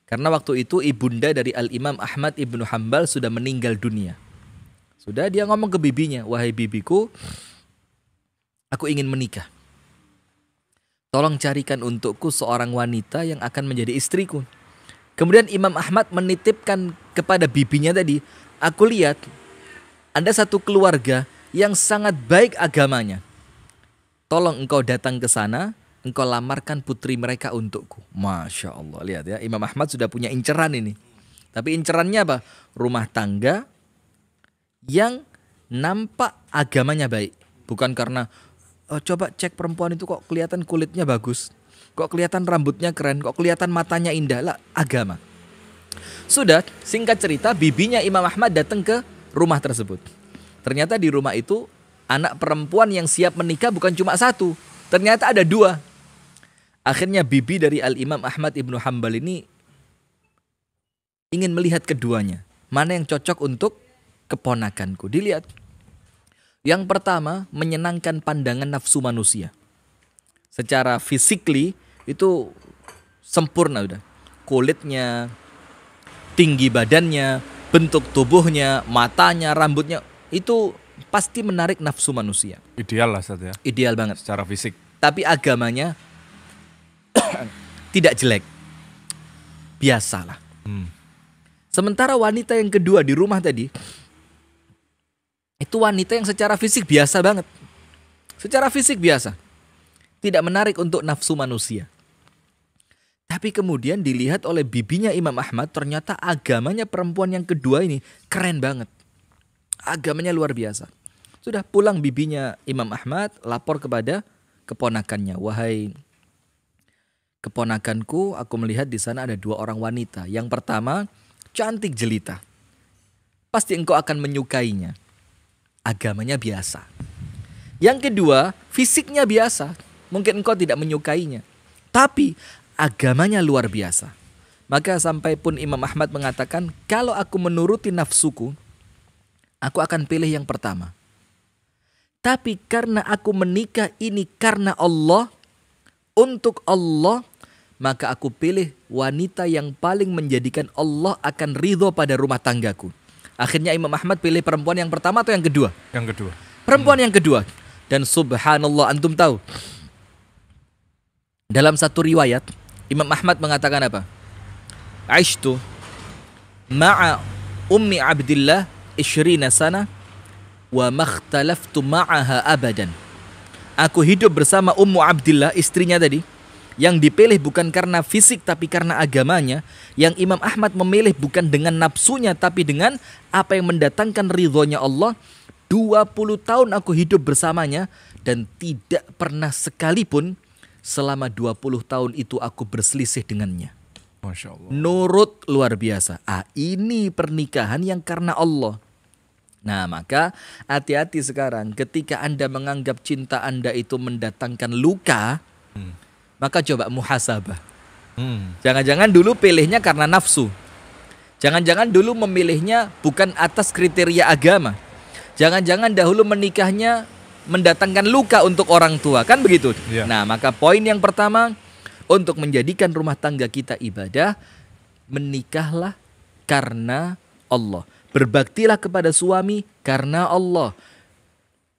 Karena waktu itu ibunda dari Al-Imam Ahmad Ibnu Hanbal sudah meninggal dunia. Sudah dia ngomong ke bibinya, wahai bibiku, aku ingin menikah. Tolong carikan untukku seorang wanita yang akan menjadi istriku. Kemudian Imam Ahmad menitipkan kepada bibinya tadi, aku lihat ada satu keluarga yang sangat baik agamanya. Tolong engkau datang ke sana, engkau lamarkan putri mereka untukku. Masya Allah, lihat ya, Imam Ahmad sudah punya inceran ini. Tapi incerannya apa? Rumah tangga yang nampak agamanya baik. Bukan karena coba cek perempuan itu kok kelihatan kulitnya bagus, kok kelihatan rambutnya keren, kok kelihatan matanya indah. Lah, agama. Sudah, singkat cerita, bibinya Imam Ahmad datang ke rumah tersebut. Ternyata di rumah itu anak perempuan yang siap menikah bukan cuma satu, ternyata ada dua. Akhirnya bibi dari Al-Imam Ahmad Ibnu Hanbal ini ingin melihat keduanya, mana yang cocok untuk keponakanku. Dilihat. Yang pertama, menyenangkan pandangan nafsu manusia. Secara physically itu sempurna udah. Kulitnya, tinggi badannya, bentuk tubuhnya, matanya, rambutnya, itu pasti menarik nafsu manusia. Ideal lah, Ustaz ya. Ideal banget. Secara fisik. Tapi agamanya tidak jelek. Biasalah. Sementara wanita yang kedua di rumah tadi, itu wanita yang secara fisik biasa banget. Secara fisik biasa. Tidak menarik untuk nafsu manusia. Tapi kemudian dilihat oleh bibinya Imam Ahmad, ternyata agamanya perempuan yang kedua ini keren banget. Agamanya luar biasa. Sudah pulang bibinya Imam Ahmad, lapor kepada keponakannya. Wahai keponakanku, aku melihat di sana ada dua orang wanita. Yang pertama, cantik jelita. Pasti engkau akan menyukainya. Agamanya biasa. Yang kedua, fisiknya biasa. Mungkin engkau tidak menyukainya. Tapi agamanya luar biasa. Maka sampai pun Imam Ahmad mengatakan, kalau aku menuruti nafsuku, aku akan pilih yang pertama. Tapi karena aku menikah ini karena Allah, untuk Allah, maka aku pilih wanita yang paling menjadikan Allah akan ridho pada rumah tanggaku. Akhirnya Imam Ahmad pilih perempuan yang pertama atau yang kedua? Yang kedua. Perempuan yang kedua. Dan subhanallah, antum tahu, dalam satu riwayat Imam Ahmad mengatakan apa? Aishtu ma'a ummi Abdillah 20 sana wa makhtalaftu ma'aha abadan. Aku hidup bersama Ummu Abdillah, istrinya tadi, yang dipilih bukan karena fisik tapi karena agamanya, yang Imam Ahmad memilih bukan dengan nafsunya tapi dengan apa yang mendatangkan ridhonya Allah. 20 tahun aku hidup bersamanya dan tidak pernah sekalipun selama 20 tahun itu aku berselisih dengannya. Masya Allah. Nurut luar biasa. Ini pernikahan yang karena Allah. Nah, maka hati-hati sekarang ketika Anda menganggap cinta Anda itu mendatangkan luka, maka coba muhasabah. Jangan-jangan dulu pilihnya karena nafsu. Jangan-jangan dulu memilihnya bukan atas kriteria agama. Jangan-jangan dahulu menikahnya mendatangkan luka untuk orang tua. Kan begitu? Ya. Nah, maka poin yang pertama, untuk menjadikan rumah tangga kita ibadah, menikahlah karena Allah. Berbaktilah kepada suami karena Allah.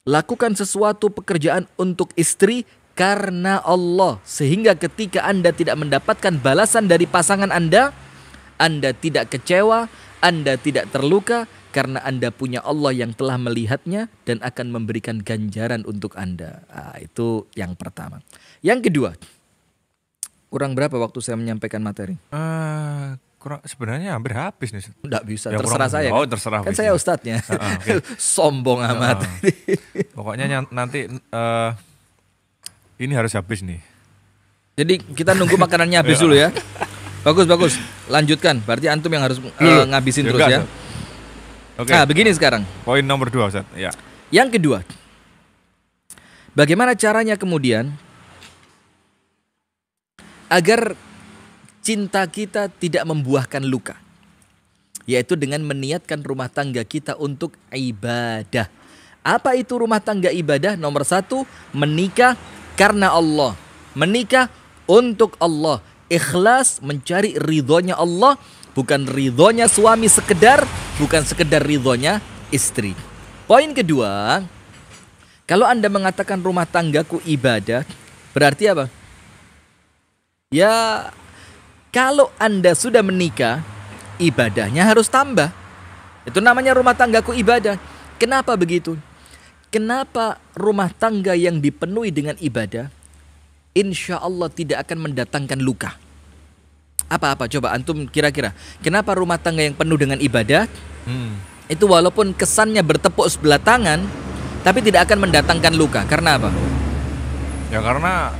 Lakukan sesuatu pekerjaan untuk istri karena Allah. Sehingga ketika Anda tidak mendapatkan balasan dari pasangan Anda tidak kecewa, Anda tidak terluka, karena Anda punya Allah yang telah melihatnya dan akan memberikan ganjaran untuk Anda. Itu yang pertama. Yang kedua, kurang berapa waktu saya menyampaikan materi? Kurang, sebenarnya hampir habis nih. Nggak bisa, Ya, terserah saya. Oh, terserah. Kan saya ustadznya. Okay. Sombong amat. Pokoknya nanti ini harus habis nih. Jadi kita nunggu makanannya habis dulu ya. Bagus. Lanjutkan. Berarti antum yang harus ngabisin terus ya. Oke. Nah, begini sekarang. Poin nomor 2, Ustaz. Ya. Yang kedua, bagaimana caranya kemudian agar cinta kita tidak membuahkan luka, yaitu dengan meniatkan rumah tangga kita untuk ibadah. Apa itu rumah tangga ibadah? Nomor 1, menikah karena Allah. Menikah untuk Allah. Ikhlas mencari ridhonya Allah, bukan ridhonya suami sekedar, bukan sekedar ridhonya istri. Poin kedua, kalau Anda mengatakan rumah tanggaku ibadah, berarti apa? Ya, kalau Anda sudah menikah, ibadahnya harus tambah. Itu namanya rumah tanggaku ibadah. Kenapa begitu? Kenapa rumah tangga yang dipenuhi dengan ibadah, insya Allah tidak akan mendatangkan luka? Apa-apa? Coba antum kira-kira. Kenapa rumah tangga yang penuh dengan ibadah, itu walaupun kesannya bertepuk sebelah tangan, tapi tidak akan mendatangkan luka? Karena apa? Ya karena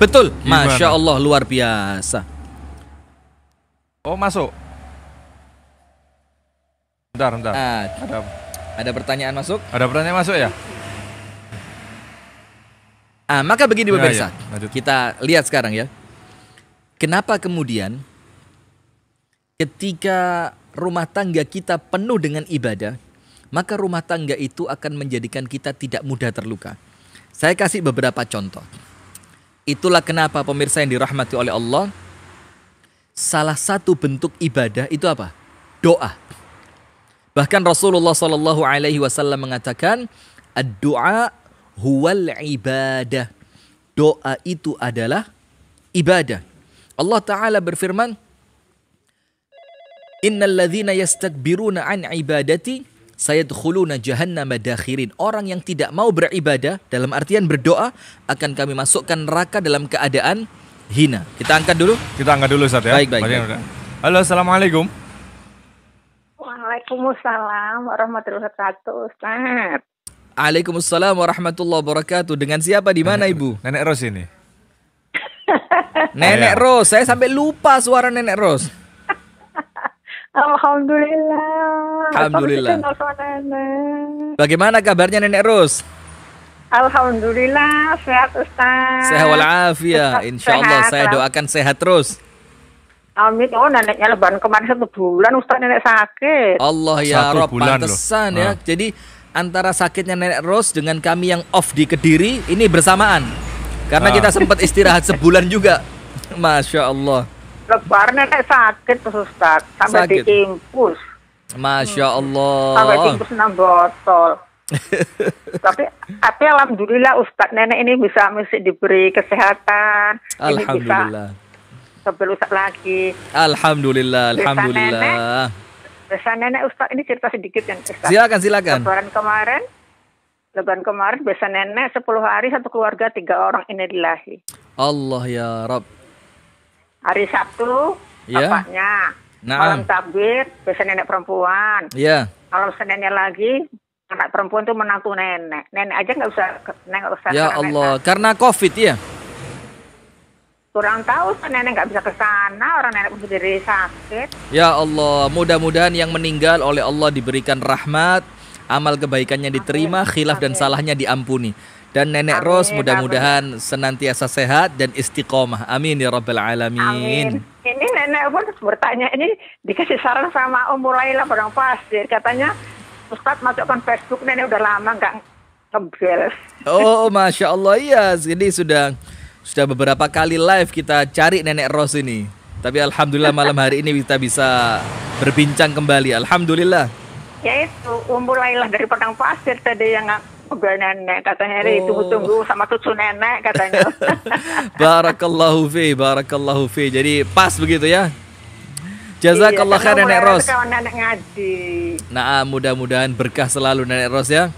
betul, gimana? Masya Allah, luar biasa. Oh, masuk. Bentar. Ada pertanyaan masuk? Ada pertanyaan masuk ya? Maka begini pemirsa, lanjut. kita lihat sekarang ya. Kenapa kemudian ketika rumah tangga kita penuh dengan ibadah, maka rumah tangga itu akan menjadikan kita tidak mudah terluka. Saya kasih beberapa contoh. Itulah kenapa pemirsa yang dirahmati oleh Allah, salah satu bentuk ibadah itu apa? Doa. Bahkan Rasulullah SAW mengatakan, ad-du'a huwal ibadah. Doa itu adalah ibadah. Allah Ta'ala berfirman, innal ladzina yastakbiruna an ibadati sayadkhuluna jahannama dakhirin. Orang yang tidak mau beribadah, dalam artian berdoa, akan kami masukkan neraka dalam keadaan hina. Kita angkat dulu. Ustaz ya. Baik. Halo, assalamualaikum. Waalaikumsalam warahmatullahi wabarakatuh, Ustaz. Waalaikumsalam warahmatullahi wabarakatuh. Dengan siapa, di mana Ibu? Nenek Ros ini. Nenek Ros. Saya sampai lupa suara Nenek Ros. Alhamdulillah. Bagaimana kabarnya Nenek Ros? Alhamdulillah, sehat Ustaz. Sehat walafiat. Insyaallah saya doakan sehat terus. Amin. Oh, neneknya lebaran kemarin 1 bulan Ustaz, nenek sakit. Allah ya Rob, bulan pantesan loh. ya. Jadi antara sakitnya Nenek Ros dengan kami yang off di Kediri ini bersamaan. Karena kita sempat istirahat sebulan juga. Masya Allah. Lebaran nenek sakit tuh Ustaz, sampai Sakit. diimpus. Masya Allah. Sampai diimpus 6 botol. tapi alhamdulillah Ustaz, nenek ini bisa mesti diberi kesehatan. Alhamdulillah. Ini bisa sebel Ustaz lagi. Alhamdulillah, alhamdulillah. Biasa nenek Ustaz, ini cerita sedikit yang Ustaz. Silakan. Lebaran kemarin biasa nenek 10 hari satu keluarga 3 orang innalillahi. Allah ya Rabb. Hari Sabtu Ya. bapaknya. Naam. Malam takbir biasa nenek perempuan. Ya. Kalau Seninnya lagi anak perempuan tuh menantu nenek. Nenek aja nggak usah. Ya karena Allah, nenek karena Covid ya. kurang tahu nenek nggak bisa ke sana, orang nenek sendiri sakit. Ya Allah, mudah-mudahan yang meninggal oleh Allah diberikan rahmat, amal kebaikannya diterima, khilaf dan salahnya diampuni. Dan Nenek Amin, Ros mudah-mudahan senantiasa sehat dan istiqomah. Amin ya rabbal alamin. Amin. Ini nenek pun bertanya, ini dikasih saran sama Om Laila Padang Pasir, katanya Ustadz masukkan Facebook, nenek udah lama nggak ngebel. Oh, Masya Allah, iya. Jadi sudah beberapa kali live kita cari Nenek Ros ini. Tapi alhamdulillah malam hari ini kita bisa berbincang kembali. Alhamdulillah. Ya itu Om Laila dari Padang Pasir tadi yang ngebel nenek, katanya ini tunggu-tunggu sama cucu nenek katanya. Barakallahu fi. Jadi pas begitu ya. Jazakallah khair Nenek Ros. Kawan nenek ngaji. Nah, mudah-mudahan berkah selalu Nenek Ros ya.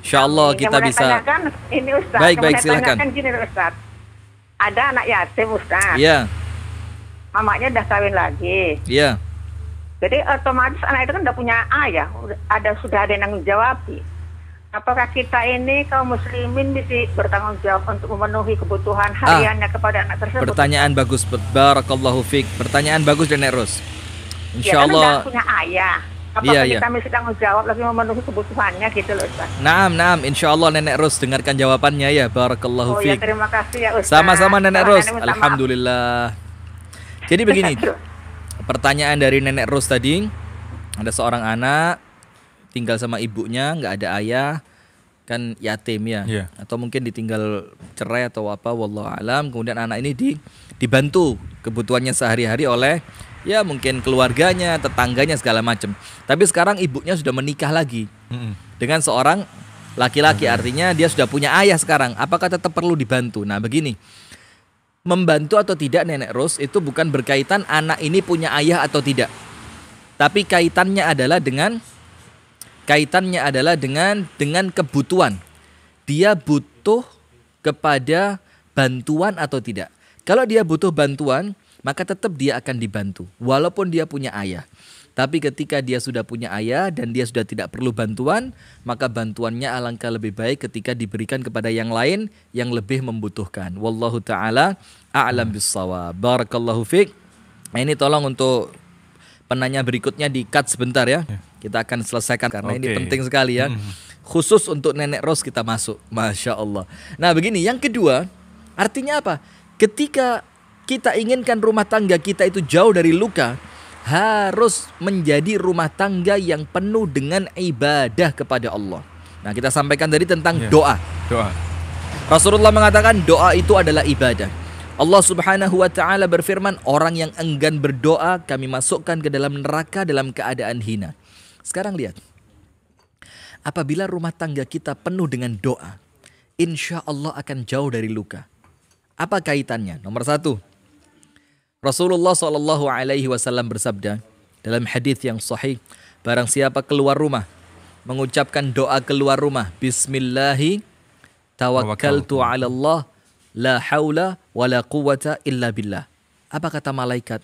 Insyaallah kita Yang mau bisa. tanyakan, ini Ustaz. Baik, Yang mau silakan. tanyakan gini Ustaz. Ada anak yatim Ustaz. Iya, Mamanya udah kawin lagi. iya. Jadi otomatis anak itu kan udah punya ayah, sudah ada yang tanggung jawab. Apakah kita ini kaum muslimin bisa bertanggung jawab untuk memenuhi kebutuhan hariannya kepada anak tersebut? Pertanyaan bagus. Barakallahu fiik. Pertanyaan bagus Nenek Ros. Ya, kan Insyaallah. udah punya ayah. Apakah Iya. kita mesti tanggung jawab lagi memenuhi kebutuhannya gitu loh Ustaz? Naam. Insyaallah Nenek Ros dengarkan jawabannya ya. Barakallahu Oh ya, fiik. terima kasih ya Ustaz. Sama-sama Nenek Kalau Ros. nenek minta maaf. Alhamdulillah. Jadi begini. Pertanyaan dari Nenek Ros tadi, ada seorang anak tinggal sama ibunya, nggak ada ayah, kan yatim ya. Iya. Atau mungkin ditinggal cerai atau apa, wallahu alam. Kemudian anak ini dibantu kebutuhannya sehari-hari oleh ya mungkin keluarganya, tetangganya segala macam. Tapi sekarang ibunya sudah menikah lagi dengan seorang laki-laki, artinya dia sudah punya ayah sekarang. Apakah tetap perlu dibantu? Nah, begini. Membantu atau tidak Nenek Ros itu bukan berkaitan anak ini punya ayah atau tidak. Tapi kaitannya adalah dengan kebutuhan. Dia butuh kepada bantuan atau tidak. Kalau dia butuh bantuan, maka tetap dia akan dibantu walaupun dia punya ayah. Tapi ketika dia sudah punya ayah dan dia sudah tidak perlu bantuan, maka bantuannya alangkah lebih baik ketika diberikan kepada yang lain yang lebih membutuhkan. Wallahu ta'ala a'lam bissawab. Barakallahu fiik. Nah, ini tolong untuk penanya berikutnya di-cut sebentar ya. Kita akan selesaikan karena ini penting sekali ya. Khusus untuk Nenek Ros kita masuk. Masya Allah. Nah begini, yang kedua, artinya apa? Ketika kita inginkan rumah tangga kita itu jauh dari luka, harus menjadi rumah tangga yang penuh dengan ibadah kepada Allah. Nah, kita sampaikan tadi tentang doa. Rasulullah mengatakan doa itu adalah ibadah. Allah Subhanahu wa taala berfirman, orang yang enggan berdoa kami masukkan ke dalam neraka dalam keadaan hina. Sekarang lihat. Apabila rumah tangga kita penuh dengan doa, insya Allah akan jauh dari luka. Apa kaitannya? Nomor satu, Rasulullah SAW bersabda dalam hadis yang sahih, barang siapa keluar rumah mengucapkan doa keluar rumah, Bismillahi tawakkaltu ala Allah la haula wala quwata illa billah. Apa kata malaikat?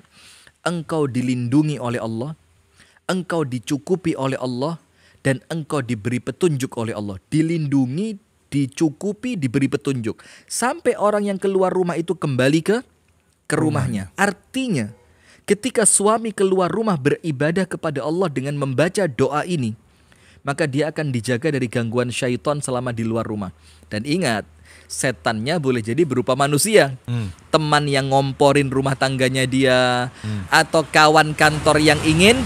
Engkau dilindungi oleh Allah, engkau dicukupi oleh Allah, dan engkau diberi petunjuk oleh Allah. Dilindungi, dicukupi, diberi petunjuk. Sampai orang yang keluar rumah itu kembali ke rumahnya. Artinya, ketika suami keluar rumah beribadah kepada Allah dengan membaca doa ini, maka dia akan dijaga dari gangguan syaitan selama di luar rumah. Dan ingat, setannya boleh jadi berupa manusia. Teman yang ngomporin rumah tangganya dia, atau kawan kantor yang ingin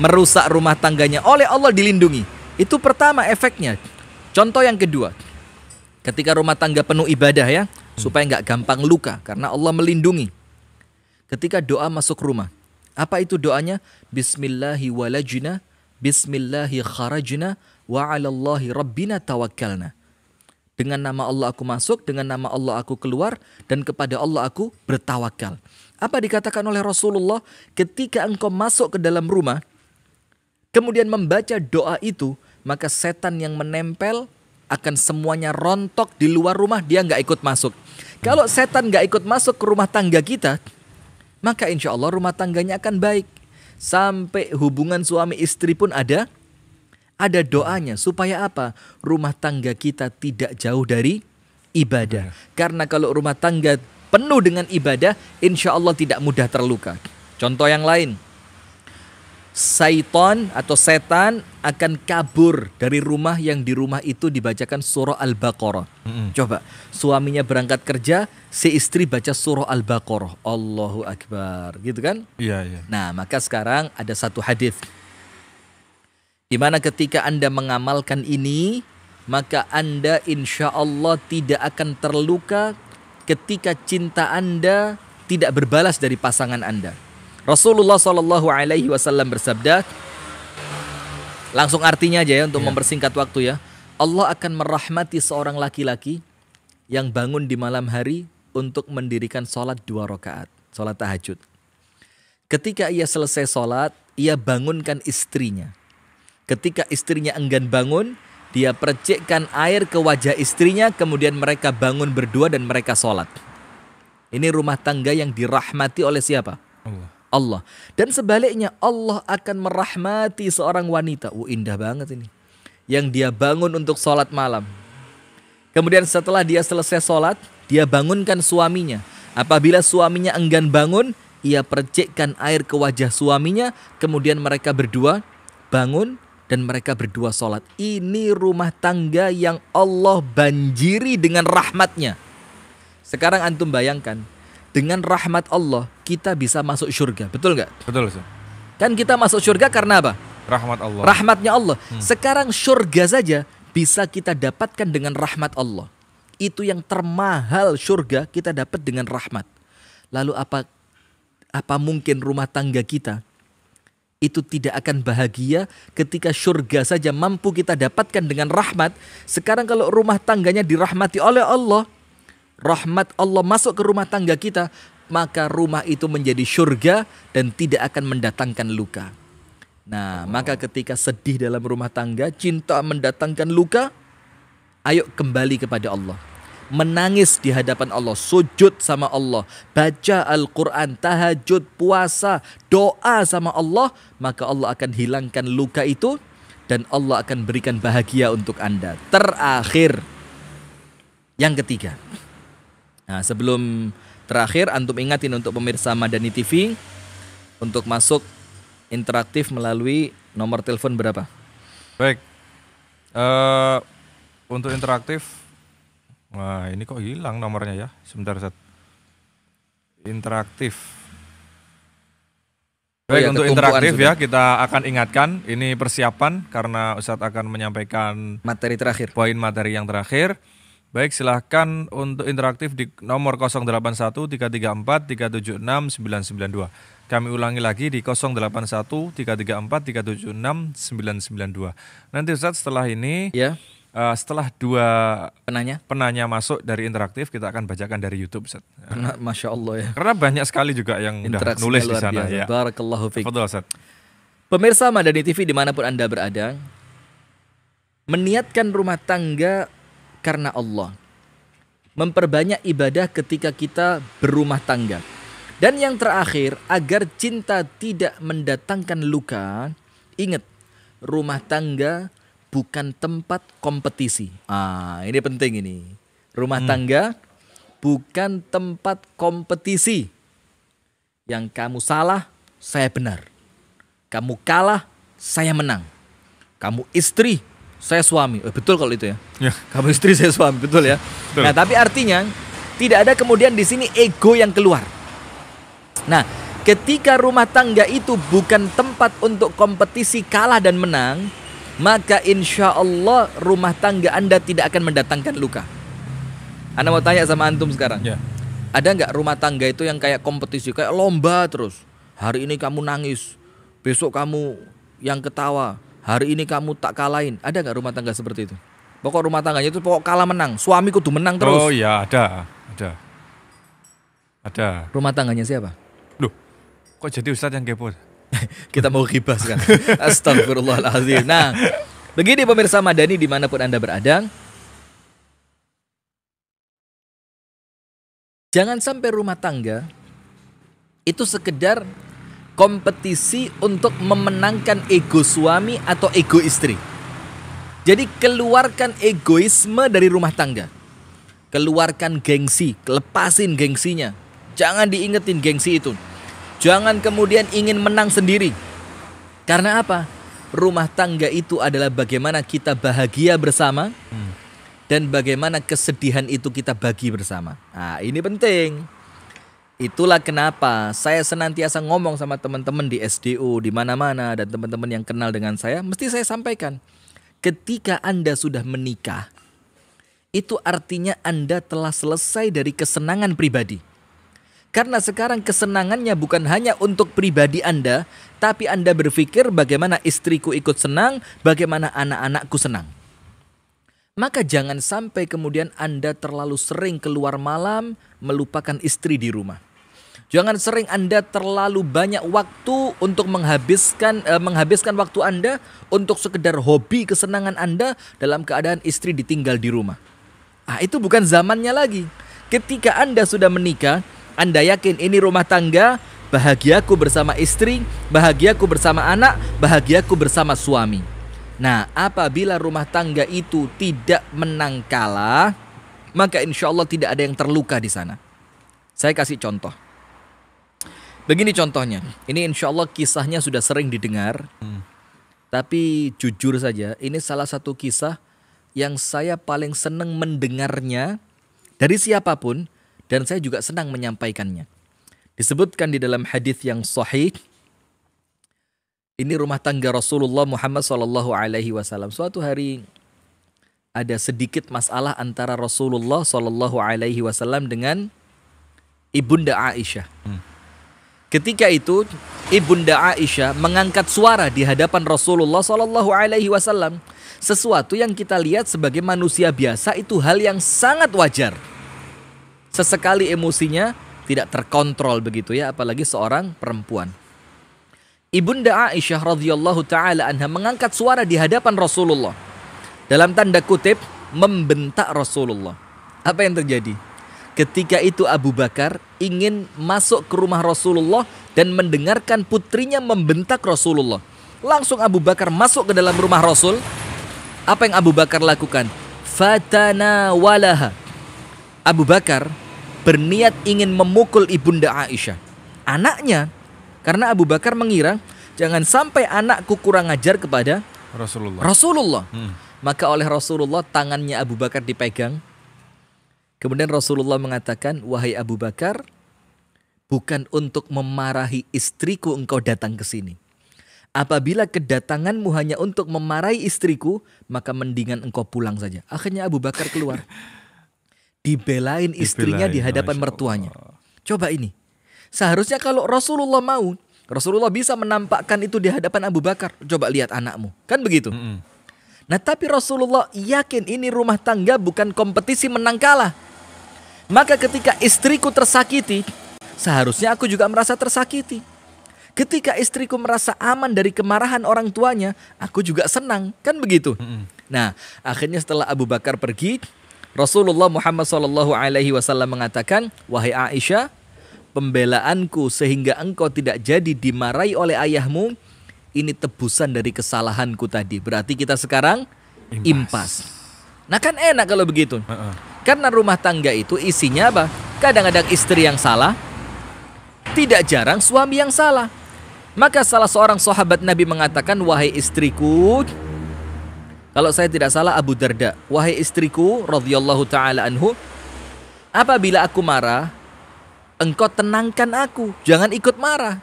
merusak rumah tangganya, oleh Allah dilindungi. Itu pertama efeknya. Contoh yang kedua, ketika rumah tangga penuh ibadah ya, supaya nggak gampang luka, karena Allah melindungi. Ketika doa masuk rumah, apa itu doanya? Bismillahi walajna, bismillahi kharajna, wa 'alallahi rabbina tawakkalna. Dengan nama Allah aku masuk, dengan nama Allah aku keluar, dan kepada Allah aku bertawakal. Apa dikatakan oleh Rasulullah? Ketika engkau masuk ke dalam rumah, kemudian membaca doa itu, maka setan yang menempel akan semuanya rontok di luar rumah, dia nggak ikut masuk. Kalau setan nggak ikut masuk ke rumah tangga kita, maka insya Allah rumah tangganya akan baik. Sampai hubungan suami istri pun ada doanya. Supaya apa? Rumah tangga kita tidak jauh dari ibadah. Karena kalau rumah tangga penuh dengan ibadah, insya Allah tidak mudah terluka. Contoh yang lain. Syaitan atau setan akan kabur dari rumah yang di rumah itu dibacakan surah Al-Baqarah. Coba, suaminya berangkat kerja, si istri baca surah Al-Baqarah. Allahu Akbar, gitu kan? Iya, iya. Nah, maka sekarang ada satu hadis di mana ketika Anda mengamalkan ini, maka Anda insya Allah tidak akan terluka ketika cinta Anda tidak berbalas dari pasangan Anda. Rasulullah SAW bersabda, langsung artinya aja ya untuk mempersingkat waktu ya. Allah akan merahmati seorang laki-laki yang bangun di malam hari untuk mendirikan sholat 2 rakaat, sholat tahajud. Ketika ia selesai sholat, ia bangunkan istrinya. Ketika istrinya enggan bangun, dia percikkan air ke wajah istrinya, kemudian mereka bangun berdua dan mereka sholat. Ini rumah tangga yang dirahmati oleh siapa? Allah. Dan sebaliknya Allah akan merahmati seorang wanita. Indah banget ini. Yang dia bangun untuk sholat malam. Kemudian setelah dia selesai sholat, dia bangunkan suaminya. Apabila suaminya enggan bangun, ia percikkan air ke wajah suaminya. Kemudian mereka berdua bangun dan mereka berdua sholat. Ini rumah tangga yang Allah banjiri dengan rahmatnya. Sekarang antum bayangkan. Dengan rahmat Allah, kita bisa masuk surga. Betul nggak? Betul, Ustaz. Kan kita masuk surga karena apa? Rahmat Allah. Rahmatnya Allah. Sekarang surga saja bisa kita dapatkan dengan rahmat Allah. Itu yang termahal, surga kita dapat dengan rahmat. Lalu apa mungkin rumah tangga kita itu tidak akan bahagia ketika surga saja mampu kita dapatkan dengan rahmat? Sekarang kalau rumah tangganya dirahmati oleh Allah, rahmat Allah masuk ke rumah tangga kita, maka rumah itu menjadi surga dan tidak akan mendatangkan luka. Nah, maka ketika sedih dalam rumah tangga, cinta mendatangkan luka, ayo kembali kepada Allah. Menangis di hadapan Allah, sujud sama Allah, baca Al-Quran, tahajud, puasa, doa sama Allah, maka Allah akan hilangkan luka itu dan Allah akan berikan bahagia untuk Anda. Terakhir, yang ketiga. Nah, sebelum terakhir, antum ingatin untuk pemirsa Madani TV untuk masuk interaktif melalui nomor telepon berapa? Baik, untuk interaktif, wah ini kok hilang nomornya ya? Sebentar, Ustaz. Interaktif. Baik, untuk interaktif sudah. Ya kita akan ingatkan, ini persiapan karena Ustaz akan menyampaikan materi terakhir. Poin materi yang terakhir. Baik, silahkan untuk interaktif di nomor 081 334 376 992. Kami ulangi lagi di 081 334 376 992. Nanti Ustaz setelah ini, ya, setelah 2 penanya masuk dari interaktif, kita akan bacakan dari YouTube, Ustaz. Masya Allah ya. Karena banyak sekali juga yang udah nulis di sana. Ya. Barakallahu fiik. Fadhal, Ustaz. Pemirsa Madani TV dimanapun Anda berada, meniatkan rumah tangga karena Allah, memperbanyak ibadah ketika kita berumah tangga. Dan yang terakhir, agar cinta tidak mendatangkan luka, ingat, rumah tangga bukan tempat kompetisi. Ini penting ini. Rumah tangga bukan tempat kompetisi. Yang kamu salah, saya benar. Kamu kalah, saya menang. Kamu istri, saya suami. Betul kalau itu ya. Kamu istri, saya suami, betul ya. Betul. Nah, tapi artinya tidak ada kemudian di sini ego yang keluar. Nah, ketika rumah tangga itu bukan tempat untuk kompetisi kalah dan menang, maka insya Allah rumah tangga Anda tidak akan mendatangkan luka. Anda mau tanya sama antum sekarang, ada nggak rumah tangga itu yang kayak kompetisi, kayak lomba terus? Hari ini kamu nangis, besok kamu yang ketawa, hari ini kamu tak kalahin. Ada nggak rumah tangga seperti itu? Pokok rumah tangganya itu pokok kalah menang, suami kudu menang terus. Oh ya, ada. Rumah tangganya siapa? Loh, kok jadi Ustadz yang kepo? Kita mau ghibah sekarang. Astagfirullahaladzim. Nah, begini pemirsa Madani dimanapun Anda berada, jangan sampai rumah tangga itu sekedar kompetisi untuk memenangkan ego suami atau ego istri. Jadi keluarkan egoisme dari rumah tangga. Keluarkan gengsi, lepasin gengsinya. Jangan diingetin gengsi itu. Jangan kemudian ingin menang sendiri. Karena apa? Rumah tangga itu adalah bagaimana kita bahagia bersama dan bagaimana kesedihan itu kita bagi bersama. Nah, ini penting. Itulah kenapa saya senantiasa ngomong sama teman-teman di SDO, di mana-mana, dan teman-teman yang kenal dengan saya, mesti saya sampaikan. Ketika Anda sudah menikah, itu artinya Anda telah selesai dari kesenangan pribadi. Karena sekarang kesenangannya bukan hanya untuk pribadi Anda, tapi Anda berpikir bagaimana istriku ikut senang, bagaimana anak-anakku senang. Maka jangan sampai kemudian Anda terlalu sering keluar malam, melupakan istri di rumah. Jangan sering Anda terlalu banyak waktu untuk menghabiskan waktu Anda untuk sekedar hobi kesenangan Anda dalam keadaan istri ditinggal di rumah. Itu bukan zamannya lagi. Ketika Anda sudah menikah, Anda yakin ini rumah tangga, bahagiaku bersama istri, bahagiaku bersama anak, bahagiaku bersama suami. Nah, apabila rumah tangga itu tidak menang kalah, maka insya Allah tidak ada yang terluka di sana. Saya kasih contoh. Begini contohnya, ini insya Allah kisahnya sudah sering didengar, tapi jujur saja, ini salah satu kisah yang saya paling senang mendengarnya dari siapapun, dan saya juga senang menyampaikannya. Disebutkan di dalam hadis yang sahih, ini rumah tangga Rasulullah Muhammad SAW. Suatu hari ada sedikit masalah antara Rasulullah SAW dengan Ibunda Aisyah. Ketika itu Ibunda Aisyah mengangkat suara di hadapan Rasulullah SAW. Sesuatu yang kita lihat sebagai manusia biasa itu hal yang sangat wajar. Sesekali emosinya tidak terkontrol begitu ya, apalagi seorang perempuan. Ibunda Aisyah radhiyallahu taala anha mengangkat suara di hadapan Rasulullah. Dalam tanda kutip membentak Rasulullah. Apa yang terjadi? Ketika itu Abu Bakar ingin masuk ke rumah Rasulullah dan mendengarkan putrinya membentak Rasulullah. Langsung Abu Bakar masuk ke dalam rumah Rasul. Apa yang Abu Bakar lakukan? Fatana walaha. Abu Bakar berniat ingin memukul Ibunda Aisyah, anaknya, karena Abu Bakar mengira jangan sampai anakku kurang ajar kepada Rasulullah. Maka oleh Rasulullah tangannya Abu Bakar dipegang. Kemudian Rasulullah mengatakan, wahai Abu Bakar, bukan untuk memarahi istriku engkau datang ke sini. Apabila kedatanganmu hanya untuk memarahi istriku, maka mendingan engkau pulang saja. Akhirnya Abu Bakar keluar. Dibelain istrinya di hadapan mertuanya. Coba ini. Seharusnya kalau Rasulullah mau, Rasulullah bisa menampakkan itu di hadapan Abu Bakar. Coba lihat anakmu. Kan begitu? Nah, tapi Rasulullah yakin ini rumah tangga bukan kompetisi menang kalah. Maka ketika istriku tersakiti, seharusnya aku juga merasa tersakiti. Ketika istriku merasa aman dari kemarahan orang tuanya, aku juga senang. Kan begitu? Nah, akhirnya setelah Abu Bakar pergi, Rasulullah Muhammad SAW mengatakan, wahai Aisyah, pembelaanku sehingga engkau tidak jadi dimarahi oleh ayahmu, ini tebusan dari kesalahanku tadi. Berarti kita sekarang impas. Nah kan enak kalau begitu. Karena rumah tangga itu isinya apa? Kadang-kadang istri yang salah, tidak jarang suami yang salah. Maka salah seorang sahabat Nabi mengatakan, wahai istriku, kalau saya tidak salah Abu Darda, wahai istriku radhiyallahu taala anhu, apabila aku marah, engkau tenangkan aku, jangan ikut marah.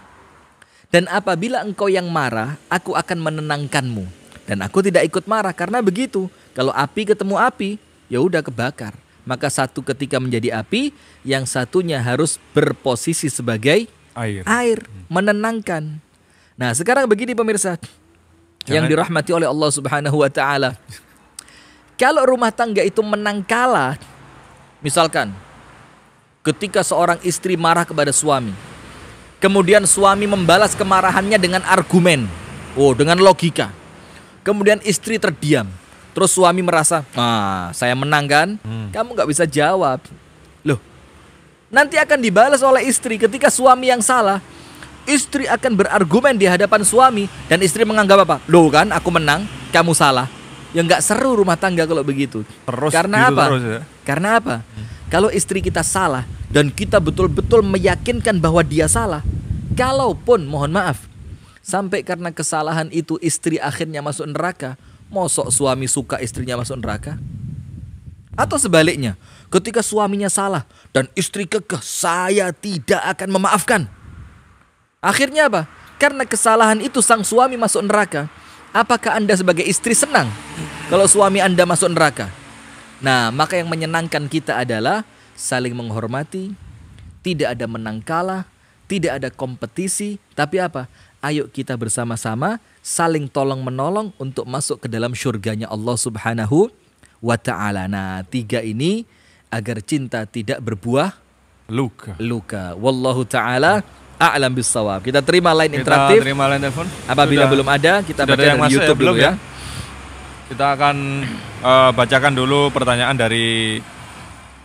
Dan apabila engkau yang marah, aku akan menenangkanmu. Dan aku tidak ikut marah karena begitu. Kalau api ketemu api, ya udah kebakar. Maka satu ketika menjadi api, yang satunya harus berposisi sebagai air, menenangkan. Nah, sekarang begini pemirsa, yang dirahmati oleh Allah Subhanahu wa taala. Kalau rumah tangga itu menang kalah, misalkan ketika seorang istri marah kepada suami, kemudian suami membalas kemarahannya dengan argumen, dengan logika. Kemudian istri terdiam. Terus suami merasa, saya menang kan? Kamu gak bisa jawab. Loh, nanti akan dibalas oleh istri. Ketika suami yang salah, istri akan berargumen di hadapan suami. Dan istri menganggap apa? Loh kan, aku menang, kamu salah. Ya gak seru rumah tangga kalau begitu. Karena gitu apa? Terus, ya? Karena apa? Kalau istri kita salah dan kita betul-betul meyakinkan bahwa dia salah, kalaupun, mohon maaf, sampai karena kesalahan itu istri akhirnya masuk neraka, mosok suami suka istrinya masuk neraka? Atau sebaliknya, ketika suaminya salah dan istri kekeh, saya tidak akan memaafkan. Akhirnya apa? Karena kesalahan itu sang suami masuk neraka. Apakah Anda sebagai istri senang kalau suami Anda masuk neraka? Nah, maka yang menyenangkan kita adalah saling menghormati, tidak ada menang kalah, tidak ada kompetisi, tapi apa? Ayo kita bersama-sama saling tolong menolong untuk masuk ke dalam syurganya Allah Subhanahu wa ta'ala. Nah, 3 ini agar cinta tidak berbuah luka. Wallahu ta'ala a'lam bissawab. Kita terima line interaktif. Kita terima line telepon. Apabila belum ada, kita baca dari YouTube belum dulu ya. Kita akan bacakan dulu pertanyaan dari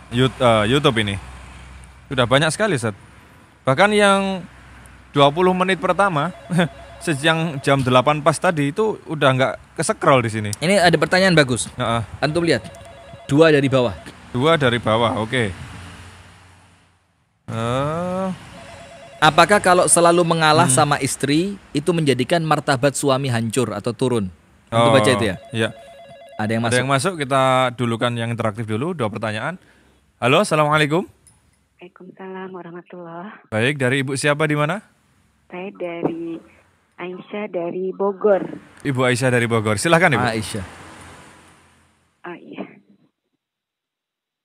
YouTube ini. Sudah banyak sekali, Ustaz. Bahkan yang 20 menit pertama sejak jam 8 pas tadi itu udah nggak ke-scroll di sini. Ini ada pertanyaan bagus. Antum lihat. 2 dari bawah. 2 dari bawah, oke. Apakah kalau selalu mengalah sama istri itu menjadikan martabat suami hancur atau turun? Antum baca itu ya? Iya. Ada yang masuk, kita dulukan yang interaktif dulu, 2 pertanyaan. Halo, Assalamualaikum. Waalaikumsalam warahmatullahi. Baik, dari Ibu siapa di mana? Saya dari Aisyah dari Bogor. Ibu Aisyah dari Bogor. Silahkan Ibu. Aisyah. Iya.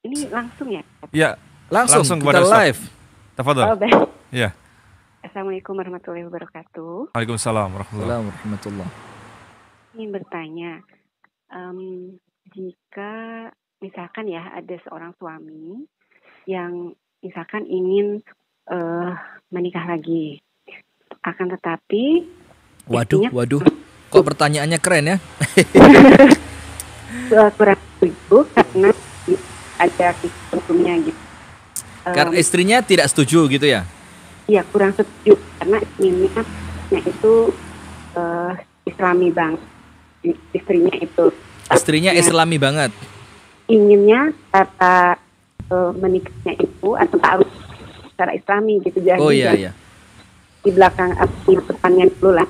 Ini langsung ya? Iya, langsung kita live. Tafadhol. baik. Iya. Assalamualaikum warahmatullahi wabarakatuh. Waalaikumsalam warahmatullahi wabarakatuh. Ingin bertanya, jika misalkan ya ada seorang suami yang misalkan ingin menikah lagi, akan tetapi waduh, kok pertanyaannya keren ya? kurang setuju karena ada hukumnya gitu. Karena istrinya tidak setuju gitu ya? Iya, kurang setuju karena inginnya itu Islami banget. Istrinya Islami banget. Inginnya kata menikahnya itu atau harus secara Islami gitu. Jadi iya. Di belakang depannya dulu lah.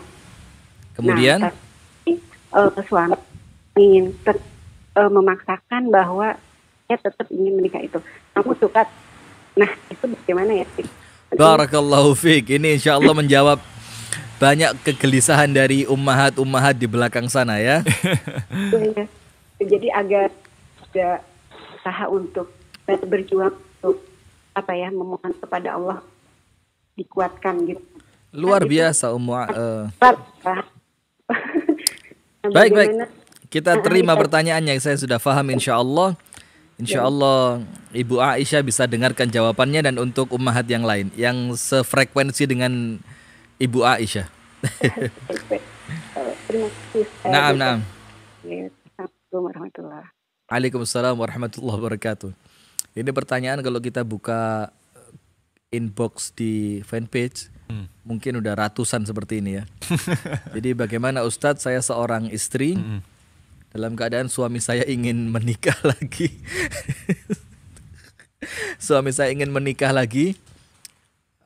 Kemudian suami ingin memaksakan bahwa dia tetap ingin menikah itu. Kamu suka? Nah, itu bagaimana ya? Barakallahu fiik. Ini insya Allah menjawab banyak kegelisahan dari ummahat-ummahat di belakang sana ya. Jadi agak ada usaha untuk berjuang untuk memohon kepada Allah dikuatkan gitu. Luar biasa Baik. Kita terima pertanyaannya. Saya sudah paham insya Allah. Insya Allah Ibu Aisyah bisa dengarkan jawabannya, dan untuk ummahat yang lain yang sefrekuensi dengan Ibu Aisyah. Terima kasih. Naam. Assalamualaikum warahmatullahi. Waalaikumsalam warahmatullahi wabarakatuh. Ini pertanyaan kalau kita buka inbox di fanpage, mungkin udah ratusan seperti ini ya. Jadi bagaimana Ustadz, saya seorang istri dalam keadaan suami saya ingin menikah lagi. Suami saya ingin menikah lagi.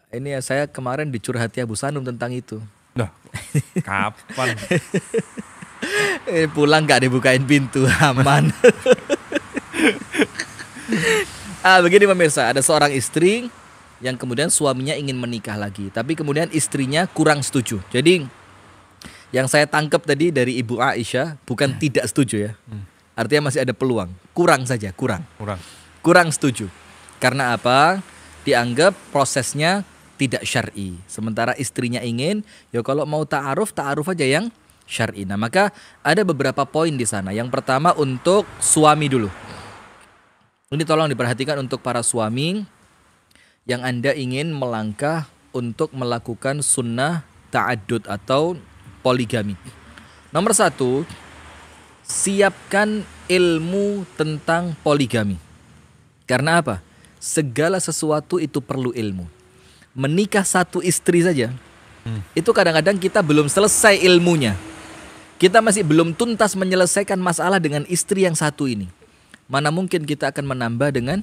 Ini ya, saya kemarin dicurhati Abu Sanum tentang itu. Nah, kapan? Pulang gak dibukain pintu, aman. Begini pemirsa, ada seorang istri yang kemudian suaminya ingin menikah lagi, tapi kemudian istrinya kurang setuju. Jadi Yang saya tangkap tadi dari Ibu Aisyah bukan tidak setuju ya. Artinya masih ada peluang. Kurang saja, kurang. Kurang setuju. Karena apa? Dianggap prosesnya tidak syar'i. Sementara istrinya ingin, ya kalau mau ta'aruf aja yang syar'i. Nah, maka ada beberapa poin di sana. Yang pertama untuk suami dulu. Ini tolong diperhatikan untuk para suami yang Anda ingin melangkah untuk melakukan sunnah ta'addud atau poligami. Nomor 1, siapkan ilmu tentang poligami. Karena apa? Segala sesuatu itu perlu ilmu. Menikah satu istri saja, itu kadang-kadang kita belum selesai ilmunya. Kita masih belum tuntas menyelesaikan masalah dengan istri yang satu ini. Mana mungkin kita akan menambah dengan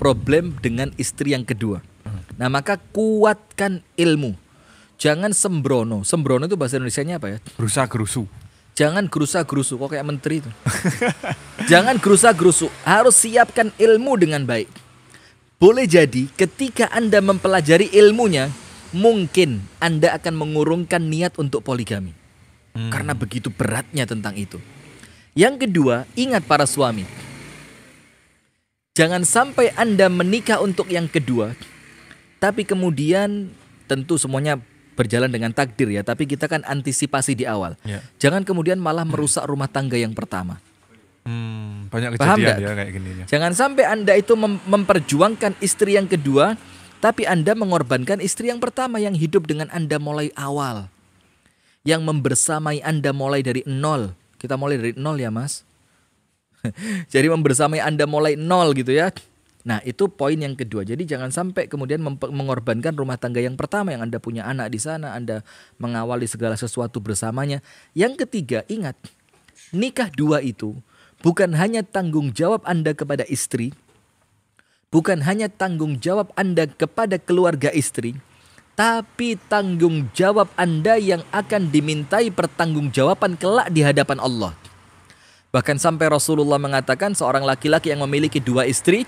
problem dengan istri yang kedua. Nah, maka kuatkan ilmu. Jangan sembrono. Sembrono itu bahasa Indonesianya apa ya? Gerusa-gerusu. Jangan gerusa-gerusu, kok kayak menteri itu. Jangan gerusa-gerusu, harus siapkan ilmu dengan baik. Boleh jadi ketika Anda mempelajari ilmunya, mungkin Anda akan mengurungkan niat untuk poligami. Karena begitu beratnya tentang itu. Yang kedua, ingat para suami. Jangan sampai Anda menikah untuk yang kedua, tapi kemudian tentu semuanya berjalan dengan takdir ya, tapi kita kan antisipasi di awal. Jangan kemudian malah merusak rumah tangga yang pertama. Banyak kejadian ya kayak gini. Jangan sampai Anda itu memperjuangkan istri yang kedua, tapi Anda mengorbankan istri yang pertama yang hidup dengan Anda mulai awal. Yang membersamai Anda mulai dari nol. Kita mulai dari nol ya mas. Jadi membersamai Anda mulai nol gitu ya. Nah, itu poin yang kedua. Jadi jangan sampai kemudian mengorbankan rumah tangga yang pertama yang Anda punya anak di sana, Anda mengawali segala sesuatu bersamanya. Yang ketiga, ingat, nikah dua itu bukan hanya tanggung jawab Anda kepada istri, bukan hanya tanggung jawab Anda kepada keluarga istri, tapi tanggung jawab Anda yang akan dimintai pertanggungjawaban kelak di hadapan Allah. Bahkan sampai Rasulullah mengatakan seorang laki-laki yang memiliki dua istri,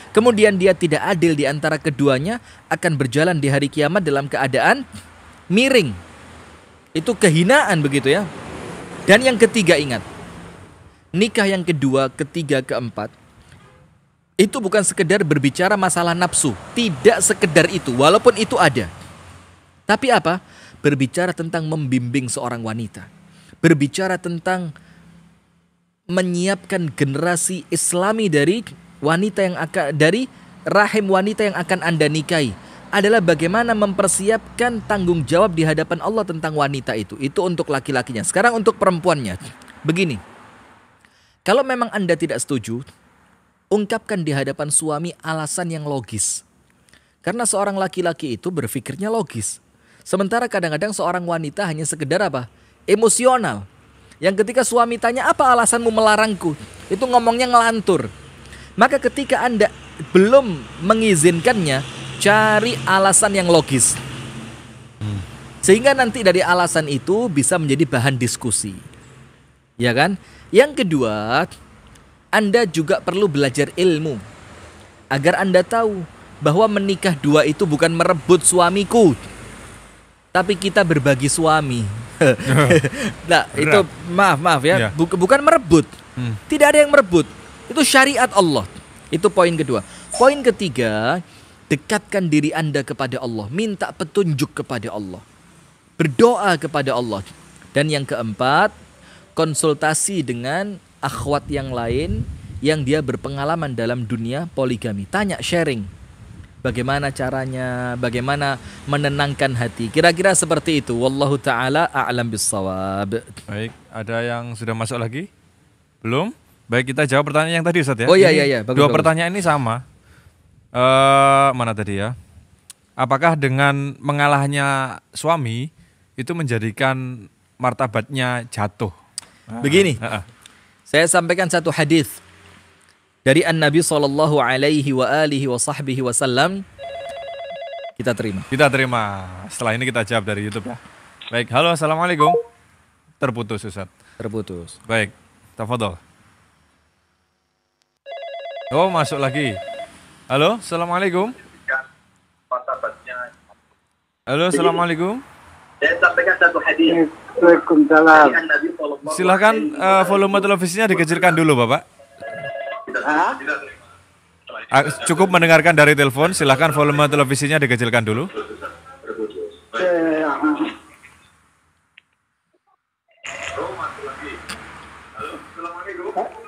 kemudian dia tidak adil di antara keduanya, akan berjalan di hari kiamat dalam keadaan miring. Itu kehinaan begitu ya. Dan yang ketiga ingat, nikah yang kedua, ketiga, keempat, itu bukan sekedar berbicara masalah nafsu. Tidak sekedar itu, walaupun itu ada. Tapi apa? Berbicara tentang membimbing seorang wanita. Berbicara tentang menyiapkan generasi Islami dari wanita yang akan, dari rahim wanita yang akan Anda nikahi, adalah bagaimana mempersiapkan tanggung jawab di hadapan Allah tentang wanita itu. Itu untuk laki-lakinya. Sekarang untuk perempuannya. Begini, kalau memang Anda tidak setuju, ungkapkan di hadapan suami alasan yang logis. Karena seorang laki-laki itu berpikirnya logis. Sementara kadang-kadang seorang wanita hanya sekedar apa? Emosional. Yang ketika suami tanya, apa alasanmu melarangku? Itu ngomongnya ngelantur. Maka ketika Anda belum mengizinkannya, cari alasan yang logis. Sehingga nanti dari alasan itu bisa menjadi bahan diskusi. Ya kan? Yang kedua, Anda juga perlu belajar ilmu. Agar Anda tahu bahwa menikah dua itu bukan merebut suamiku, tapi kita berbagi suami. Nah, itu maaf ya, bukan merebut. Tidak ada yang merebut. Itu syariat Allah. Itu poin kedua. Poin ketiga, dekatkan diri Anda kepada Allah, minta petunjuk kepada Allah, berdoa kepada Allah. Dan yang keempat, konsultasi dengan akhwat yang lain yang dia berpengalaman dalam dunia poligami. Tanya, sharing. Bagaimana caranya, bagaimana menenangkan hati. Kira-kira seperti itu. Wallahu ta'ala a'lam bissawab. Baik, ada yang sudah masuk lagi? Belum? Baik, kita jawab pertanyaan yang tadi Ustaz ya. Oh iya. Bagus, dua pertanyaan ini sama. Mana tadi ya? Apakah dengan mengalahnya suami itu menjadikan martabatnya jatuh? Begini, saya sampaikan satu hadis dari An-Nabi sallallahu alaihi wa alihi wa sahbihi wasallam. Kita terima. Setelah ini kita jawab dari YouTube ya. Baik, halo, assalamualaikum. Terputus Ustaz. Terputus. Baik, tafadhol. Oh, masuk lagi. Halo, assalamualaikum. Halo, assalamualaikum. Waalaikumsalam. Silahkan volume televisinya dikecilkan dulu Bapak. Cukup mendengarkan dari telepon, silahkan volume televisinya dikecilkan dulu.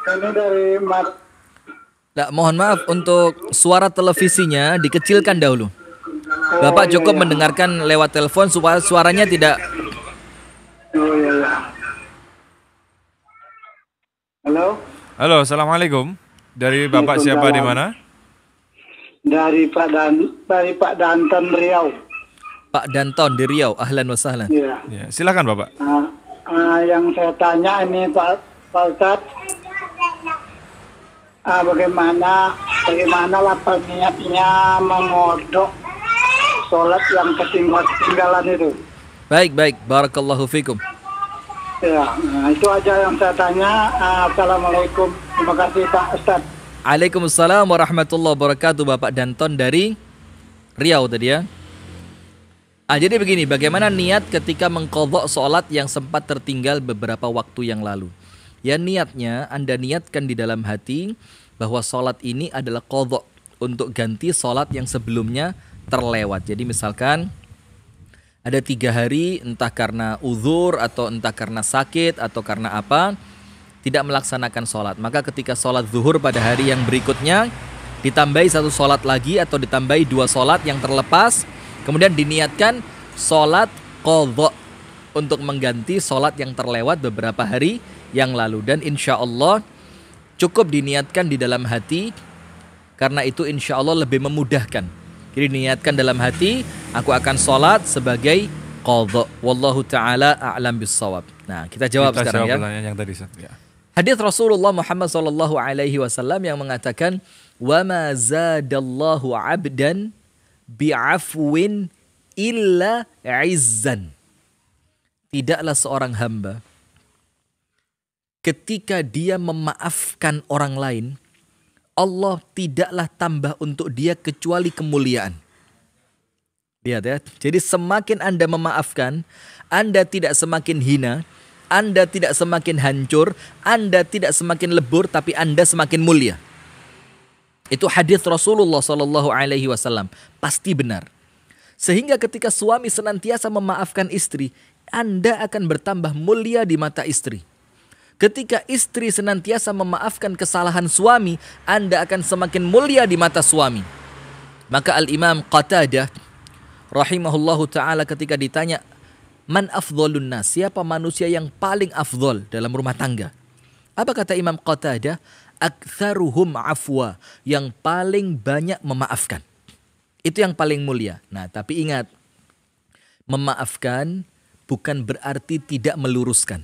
Ini dari Mas. Nah, mohon maaf untuk suara televisinya dikecilkan dahulu. Bapak cukup mendengarkan lewat telepon supaya suaranya tidak. Halo. Halo, assalamualaikum. Dari Bapak siapa di mana? Dari Pak Danton Riau. Pak Danton di Riau, ahlan wa sahlan. Iya. Ya, silakan Bapak. Yang saya tanya ini Pak Ustadz, bagaimana lah niatnya mengodok sholat yang ketinggalan itu? Baik, barakallahu fikum. Ya, itu aja yang saya tanya. Assalamualaikum. Terima kasih Pak Ustadz. Waalaikumsalam warahmatullahi wabarakatuh. Bapak Danton dari Riau tadi ya. Jadi begini, bagaimana niat ketika mengqadha sholat yang sempat tertinggal beberapa waktu yang lalu? Ya, niatnya Anda niatkan di dalam hati bahwa sholat ini adalah qadha untuk ganti sholat yang sebelumnya terlewat. Jadi misalkan ada 3 hari entah karena uzur atau entah karena sakit atau karena apa tidak melaksanakan sholat. Maka ketika sholat zuhur pada hari yang berikutnya ditambahi 1 sholat lagi atau ditambahi 2 sholat yang terlepas, kemudian diniatkan sholat qadha untuk mengganti sholat yang terlewat beberapa hari yang lalu. Dan insya Allah cukup diniatkan di dalam hati, karena itu insya Allah lebih memudahkan. Jadi niatkan dalam hati, aku akan sholat sebagai qadha. Wallahu ta'ala a'lam bissawab. Nah, kita jawab sekarang ya. Yang tadi, ya. Hadits Rasulullah Muhammad sallallahu alaihi wasallam yang mengatakan, "Wa ma zadallahu 'abdan bi'afwin illa 'izzan." Tidaklah seorang hamba ketika dia memaafkan orang lain, Allah tidaklah tambah untuk dia kecuali kemuliaan. Lihat ya. Jadi semakin Anda memaafkan, Anda tidak semakin hina, Anda tidak semakin hancur, Anda tidak semakin lebur, tapi Anda semakin mulia. Itu hadis Rasulullah Sallallahu Alaihi Wasallam, pasti benar. Sehingga ketika suami senantiasa memaafkan istri, Anda akan bertambah mulia di mata istri. Ketika istri senantiasa memaafkan kesalahan suami, Anda akan semakin mulia di mata suami. Maka Al-Imam Qatadah rahimahullahu ta'ala ketika ditanya, man afdhalun nas, siapa manusia yang paling afdhal dalam rumah tangga? Apa kata Imam Qatadah? Aktsaruhum afwa, yang paling banyak memaafkan. Itu yang paling mulia. Nah, tapi ingat, memaafkan bukan berarti tidak meluruskan.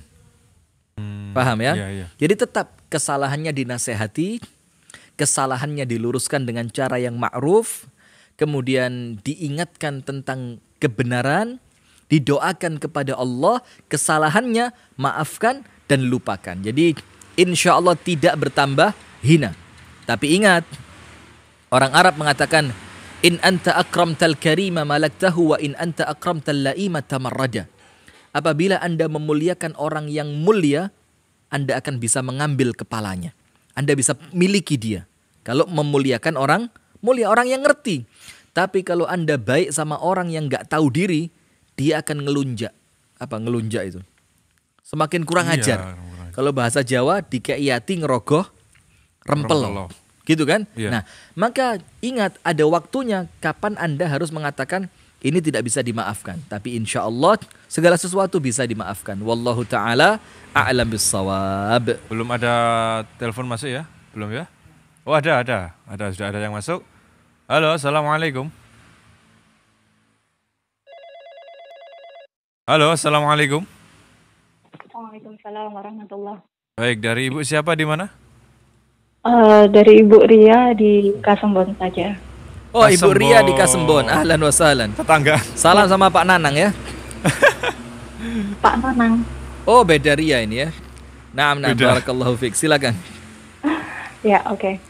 Paham ya? Iya. Jadi tetap kesalahannya dinasehati, kesalahannya diluruskan dengan cara yang ma'ruf, kemudian diingatkan tentang kebenaran, didoakan kepada Allah, kesalahannya maafkan dan lupakan. Jadi insya Allah tidak bertambah hina. Tapi ingat, orang Arab mengatakan, in anta akramtal karima malaktahu wa in anta akramtal laima tamarrada. Apabila Anda memuliakan orang yang mulia, Anda akan bisa mengambil kepalanya. Anda bisa miliki dia. Kalau memuliakan orang mulia, orang yang ngerti. Tapi kalau Anda baik sama orang yang gak tahu diri, dia akan ngelunjak. Apa ngelunjak itu? Semakin kurang ajar. Kalau bahasa Jawa, dikeiyati ngerogoh rempel. Gitu kan? Iya. Nah, maka ingat ada waktunya kapan Anda harus mengatakan, ini tidak bisa dimaafkan. Tapi insya Allah segala sesuatu bisa dimaafkan. Wallahu ta'ala a'lam bissawab. Belum ada telepon masuk ya? Belum ya? Oh ada. Sudah ada yang masuk. Halo, assalamualaikum. Halo, assalamualaikum. Waalaikumsalam warahmatullahi. Baik, dari Ibu siapa di mana? Dari Ibu Ria di Kasembon saja. Oh, Ibu Ria di Kasembon. Ahlan wa sahlan. Tetangga. Salam sama Pak Nanang ya. Pak Nanang. Oh, beda Ria ini ya. Naam, barakallahu fiik. Silakan. Ya, oke.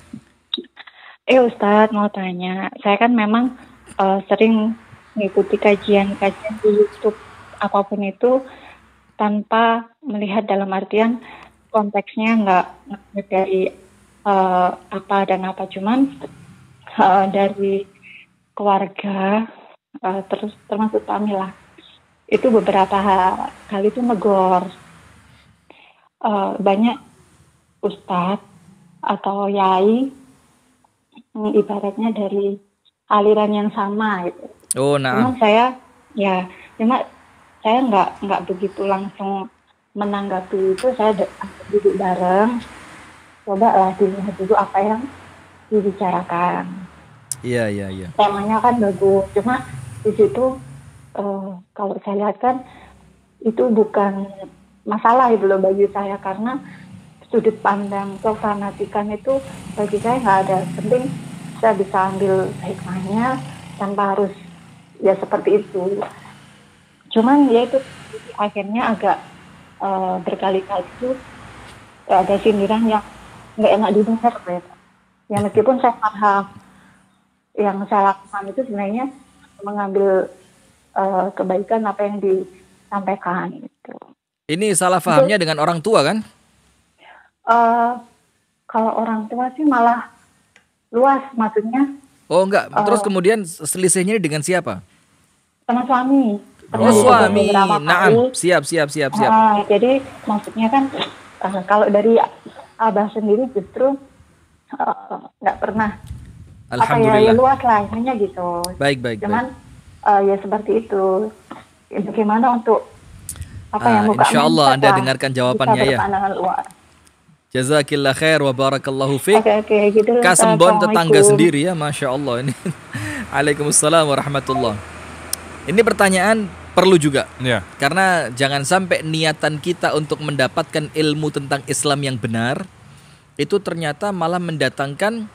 Ustadz mau tanya. Saya kan memang sering mengikuti kajian di YouTube apapun itu tanpa melihat dalam artian konteksnya nggak dari apa dan apa, cuman dari keluarga, terus termasuk kami lah, itu beberapa kali itu negor banyak ustadz atau yai, ibaratnya dari aliran yang sama gitu. Oh, nah. Cuma saya nggak begitu langsung menanggapi itu. Saya duduk bareng, coba lah dilihat dulu apa yang dibicarakan. Iya. Temanya kan bagus, cuma di situ kalau saya lihat kan itu bukan masalah itu loh bagi saya, karena sudut pandang kefanatikan itu bagi saya nggak ada. Penting saya bisa ambil hikmahnya tanpa harus ya seperti itu. Cuman ya itu akhirnya agak berkali-kali itu ada sindiran yang nggak enak didengar gitu. Ya meskipun saya paham yang saya lakukan itu sebenarnya mengambil kebaikan apa yang disampaikan itu. Ini salah pahamnya dengan orang tua kan? Kalau orang tua sih malah luas, maksudnya. Oh enggak, terus kemudian selisihnya dengan siapa? Sama suami. Oh suami, naam, siap. Jadi maksudnya kan kalau dari Abah sendiri justru nggak pernah. Alhamdulillah. Ya luas lah intinya gitu. Baik. Cuman ya seperti itu. Bagaimana untuk yang buka insya Allah Anda dengarkan jawabannya ya. Luar. Jazakillah khair wa barakallahu fiqh. Oke, gitu. Kasembon tetangga sendiri ya, Masya Allah ini. Waalaikumsalam warahmatullah. Ini pertanyaan perlu juga. Ya. Karena jangan sampai niatan kita untuk mendapatkan ilmu tentang Islam yang benar itu ternyata malah mendatangkan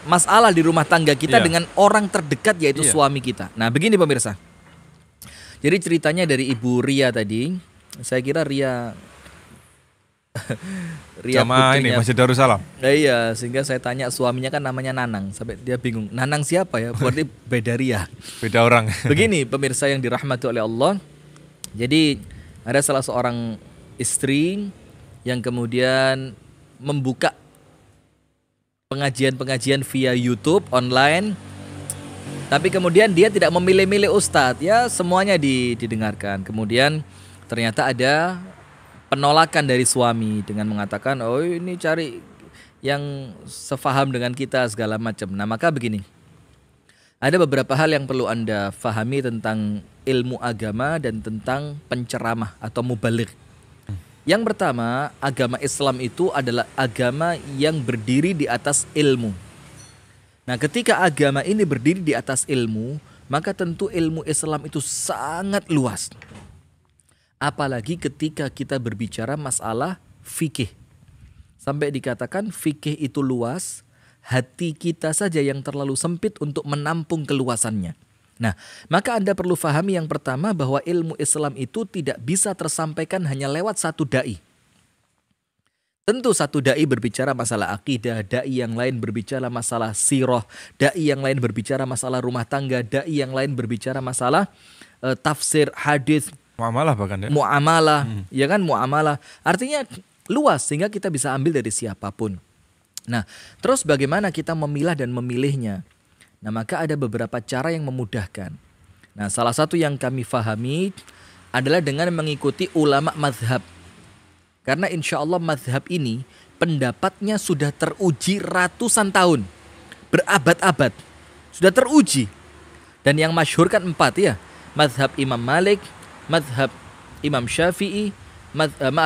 masalah di rumah tangga kita dengan orang terdekat yaitu suami kita. Nah begini pemirsa. Jadi ceritanya dari Ibu Ria tadi. Saya kira Ria sama ini Masjid Darussalam. Iya, sehingga saya tanya suaminya kan namanya Nanang, sampai dia bingung. Nanang siapa ya? Berarti beda Ria. Beda orang. Begini pemirsa yang dirahmati oleh Allah. Jadi ada salah seorang istri yang kemudian membuka pengajian-pengajian via YouTube online. Tapi kemudian dia tidak memilih-milih ustadz, ya semuanya didengarkan. Kemudian ternyata ada penolakan dari suami dengan mengatakan, oh ini cari yang sefaham dengan kita segala macam. Nah maka begini, ada beberapa hal yang perlu Anda fahami tentang ilmu agama dan tentang penceramah atau mubaligh. Yang pertama, agama Islam itu adalah agama yang berdiri di atas ilmu. Nah ketika agama ini berdiri di atas ilmu, maka tentu ilmu Islam itu sangat luas. Apalagi ketika kita berbicara masalah fikih. Sampai dikatakan fikih itu luas, hati kita saja yang terlalu sempit untuk menampung keluasannya. Nah, maka Anda perlu fahami yang pertama bahwa ilmu Islam itu tidak bisa tersampaikan hanya lewat satu da'i. Tentu satu da'i berbicara masalah akidah, da'i yang lain berbicara masalah sirah, da'i yang lain berbicara masalah rumah tangga, da'i yang lain berbicara masalah tafsir, hadis, muamalah bahkan ya. Muamalah, ya kan muamalah. Artinya luas sehingga kita bisa ambil dari siapapun. Nah, terus bagaimana kita memilah dan memilihnya? Nah, maka ada beberapa cara yang memudahkan. Nah, salah satu yang kami fahami adalah dengan mengikuti ulama mazhab. Karena insya Allah mazhab ini pendapatnya sudah teruji ratusan tahun. Berabad-abad. Sudah teruji. Dan yang masyhur kan 4 ya. Mazhab Imam Malik, mazhab Imam Syafi'i,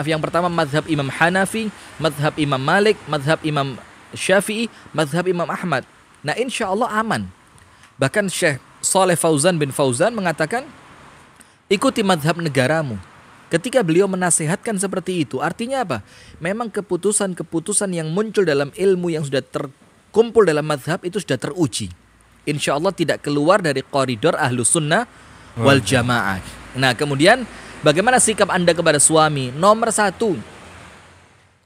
yang pertama mazhab Imam Hanafi, mazhab Imam Malik, mazhab Imam Syafi'i, mazhab Imam Ahmad. Nah insya Allah aman. Bahkan Syekh Saleh Fauzan bin Fauzan mengatakan, ikuti mazhab negaramu. Ketika beliau menasehatkan seperti itu, artinya apa? Memang keputusan-keputusan yang muncul dalam ilmu yang sudah terkumpul dalam mazhab itu sudah teruji. Insya Allah tidak keluar dari koridor Ahlus Sunnah wal Jamaah. Nah kemudian bagaimana sikap Anda kepada suami? Nomor 1,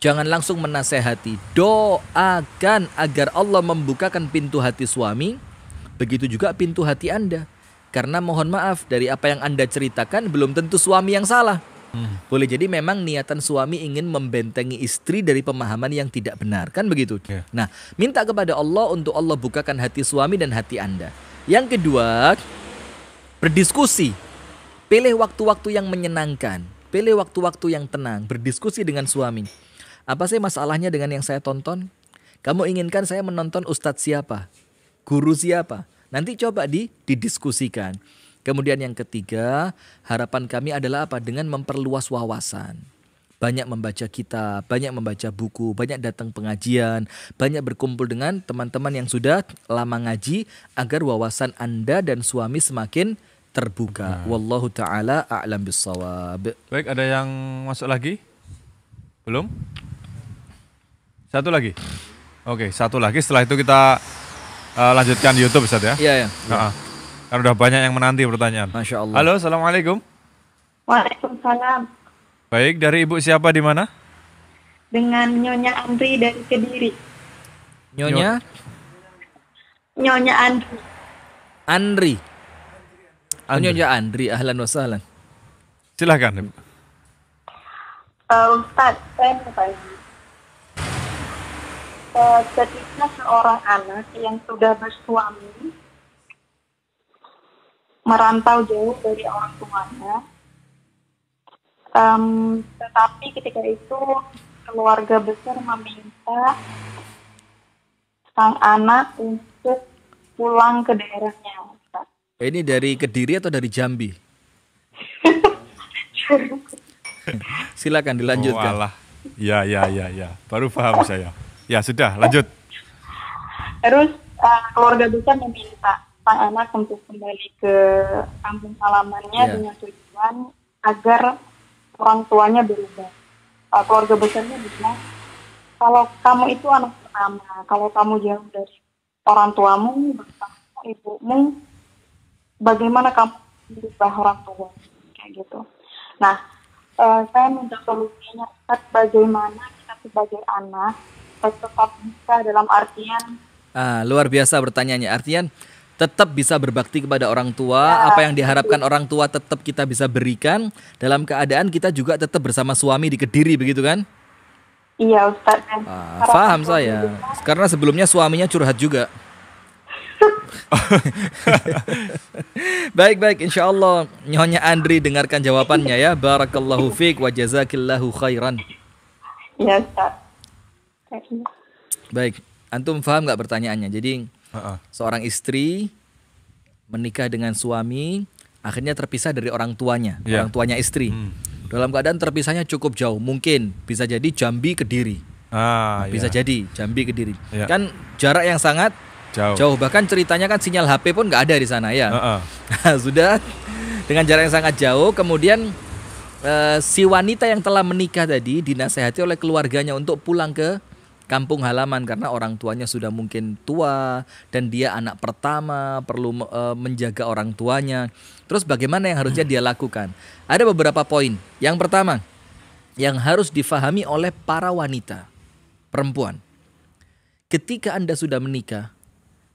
jangan langsung menasehati. Doakan agar Allah membukakan pintu hati suami. Begitu juga pintu hati Anda. Karena mohon maaf, dari apa yang Anda ceritakan belum tentu suami yang salah. Boleh jadi memang niatan suami ingin membentengi istri dari pemahaman yang tidak benar, kan begitu? Yeah. Nah, minta kepada Allah untuk Allah bukakan hati suami dan hati Anda. Yang kedua, berdiskusi. Pilih waktu-waktu yang menyenangkan, pilih waktu-waktu yang tenang, berdiskusi dengan suami. Apa sih masalahnya dengan yang saya tonton? Kamu inginkan saya menonton ustadz siapa? Guru siapa? Nanti coba didiskusikan. Kemudian yang ketiga, harapan kami adalah apa? Dengan memperluas wawasan. Banyak membaca kitab, banyak membaca buku, banyak datang pengajian, banyak berkumpul dengan teman-teman yang sudah lama ngaji agar wawasan Anda dan suami semakin terbuka. Wallahu ta'ala a'lam bissawab. Baik, ada yang masuk lagi? Belum? Satu lagi? Oke, satu lagi. Setelah itu kita lanjutkan di YouTube, Ustaz ya? Iya, ya. Karena udah banyak yang menanti pertanyaan. Masya Allah. Halo, Assalamualaikum. Waalaikumsalam. Baik, dari Ibu siapa di mana? Dengan Nyonya Andri dari Kediri. Nyonya? Nyonya Andri. Andri. Andri. Nyonya Andri, ahlan wa sahlan. Silahkan, Ibu. Ustaz, saya mau tanya. Ketika seorang anak yang sudah bersuami merantau jauh dari orang tuanya, tetapi ketika itu keluarga besar meminta sang anak untuk pulang ke daerahnya. Ustaz. Ini dari Kediri atau dari Jambi? Silakan dilanjutkan. Walah. Ya. Baru paham saya. Ya, sudah, lanjut. Terus keluarga besar meminta sang anak untuk kembali ke kampung halamannya dengan tujuan agar orang tuanya berubah. Keluarga besarnya bilang, kalau kamu itu anak pertama, kalau kamu jauh dari orang tuamu, bersama ibumu, bagaimana kamu berubah orang tua? Kayak gitu. Nah, saya minta solusinya, bagaimana kita sebagai anak tetap bisa dalam artian luar biasa pertanyaannya. Artian tetap bisa berbakti kepada orang tua, apa yang diharapkan orang tua tetap kita bisa berikan dalam keadaan kita juga tetap bersama suami di Kediri, begitu kan? Iya, Ustaz. Paham saya. Karena sebelumnya suaminya curhat juga. Baik, insya Allah Nyonya Andri dengarkan jawabannya ya. Barakallahu fiik wa jazakillahu khairan. Iya, Ustaz. Baik, antum paham nggak pertanyaannya? Jadi seorang istri menikah dengan suami, akhirnya terpisah dari orang tuanya, orang tuanya istri. Dalam keadaan terpisahnya cukup jauh, mungkin bisa jadi Jambi Kediri, bisa jadi Jambi Kediri. Kan jarak yang sangat jauh. Bahkan ceritanya kan sinyal HP pun nggak ada di sana ya. Sudah dengan jarak yang sangat jauh, kemudian si wanita yang telah menikah tadi dinasehati oleh keluarganya untuk pulang ke kampung halaman karena orang tuanya sudah mungkin tua dan dia anak pertama, perlu menjaga orang tuanya. Terus bagaimana yang harusnya dia lakukan? Ada beberapa poin. Yang pertama, yang harus difahami oleh para wanita, perempuan. Ketika Anda sudah menikah,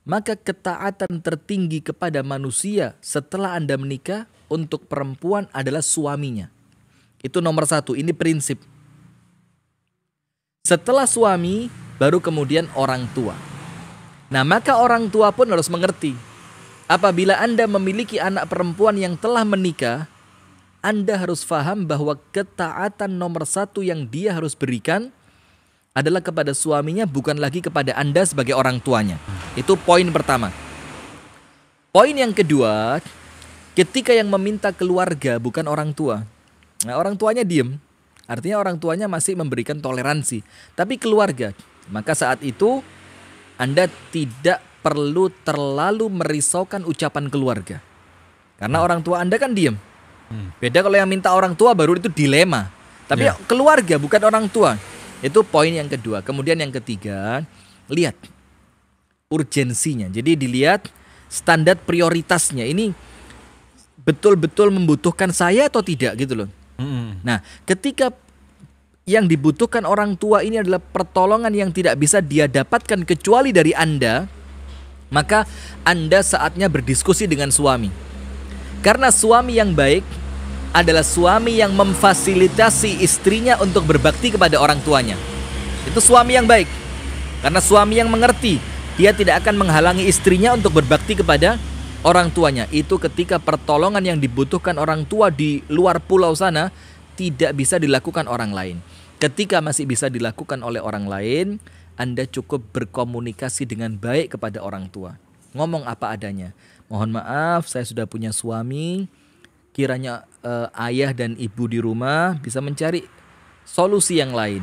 maka ketaatan tertinggi kepada manusia setelah Anda menikah untuk perempuan adalah suaminya. Itu nomor satu, ini prinsip. Setelah suami, baru kemudian orang tua. Nah, maka orang tua pun harus mengerti. Apabila Anda memiliki anak perempuan yang telah menikah, Anda harus paham bahwa ketaatan nomor satu yang dia harus berikan adalah kepada suaminya, bukan lagi kepada Anda sebagai orang tuanya. Itu poin pertama. Poin yang kedua, ketika yang meminta keluarga bukan orang tua. Nah, orang tuanya diem. Artinya orang tuanya masih memberikan toleransi. Tapi keluarga, maka saat itu Anda tidak perlu terlalu merisaukan ucapan keluarga. Karena orang tua Anda kan diem. Beda kalau yang minta orang tua baru itu dilema. Tapi keluarga bukan orang tua. Itu poin yang kedua. Kemudian yang ketiga, lihat urgensinya. Jadi dilihat standar prioritasnya. Ini betul-betul membutuhkan saya atau tidak gitu loh. Nah, ketika yang dibutuhkan orang tua ini adalah pertolongan yang tidak bisa dia dapatkan kecuali dari Anda, maka Anda saatnya berdiskusi dengan suami. Karena suami yang baik adalah suami yang memfasilitasi istrinya untuk berbakti kepada orang tuanya. Itu suami yang baik. Karena suami yang mengerti, dia tidak akan menghalangi istrinya untuk berbakti kepada orang tuanya. Itu ketika pertolongan yang dibutuhkan orang tua di luar pulau sana tidak bisa dilakukan orang lain. Ketika masih bisa dilakukan oleh orang lain, Anda cukup berkomunikasi dengan baik kepada orang tua. Ngomong apa adanya. Mohon maaf, saya sudah punya suami. Kiranya ayah dan ibu di rumah bisa mencari solusi yang lain.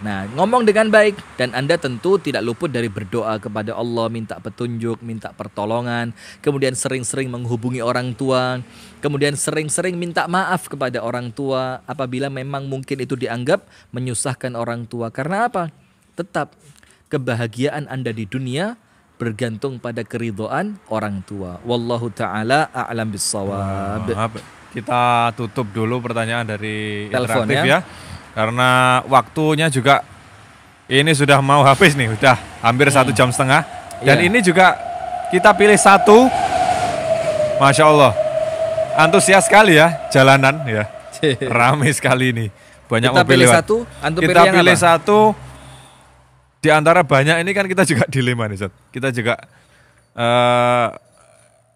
Nah, ngomong dengan baik, dan Anda tentu tidak luput dari berdoa kepada Allah, minta petunjuk, minta pertolongan, kemudian sering-sering menghubungi orang tua, kemudian sering-sering minta maaf kepada orang tua apabila memang mungkin itu dianggap menyusahkan orang tua. Karena apa? Tetap kebahagiaan Anda di dunia bergantung pada keridhaan orang tua. Wallahu ta'ala a'lam bissawab. Kita tutup dulu pertanyaan dari Telepon, interaktif ya. Karena waktunya juga ini sudah mau habis nih, udah hampir 1,5 jam. Dan ini juga kita pilih satu, Masya Allah, antusias sekali ya jalanan ya, ramai sekali ini, banyak kita mobil pilih lewat. Satu, kita pilih apa? Satu di antara banyak ini kan kita juga dilema nih, Ustaz. Kita juga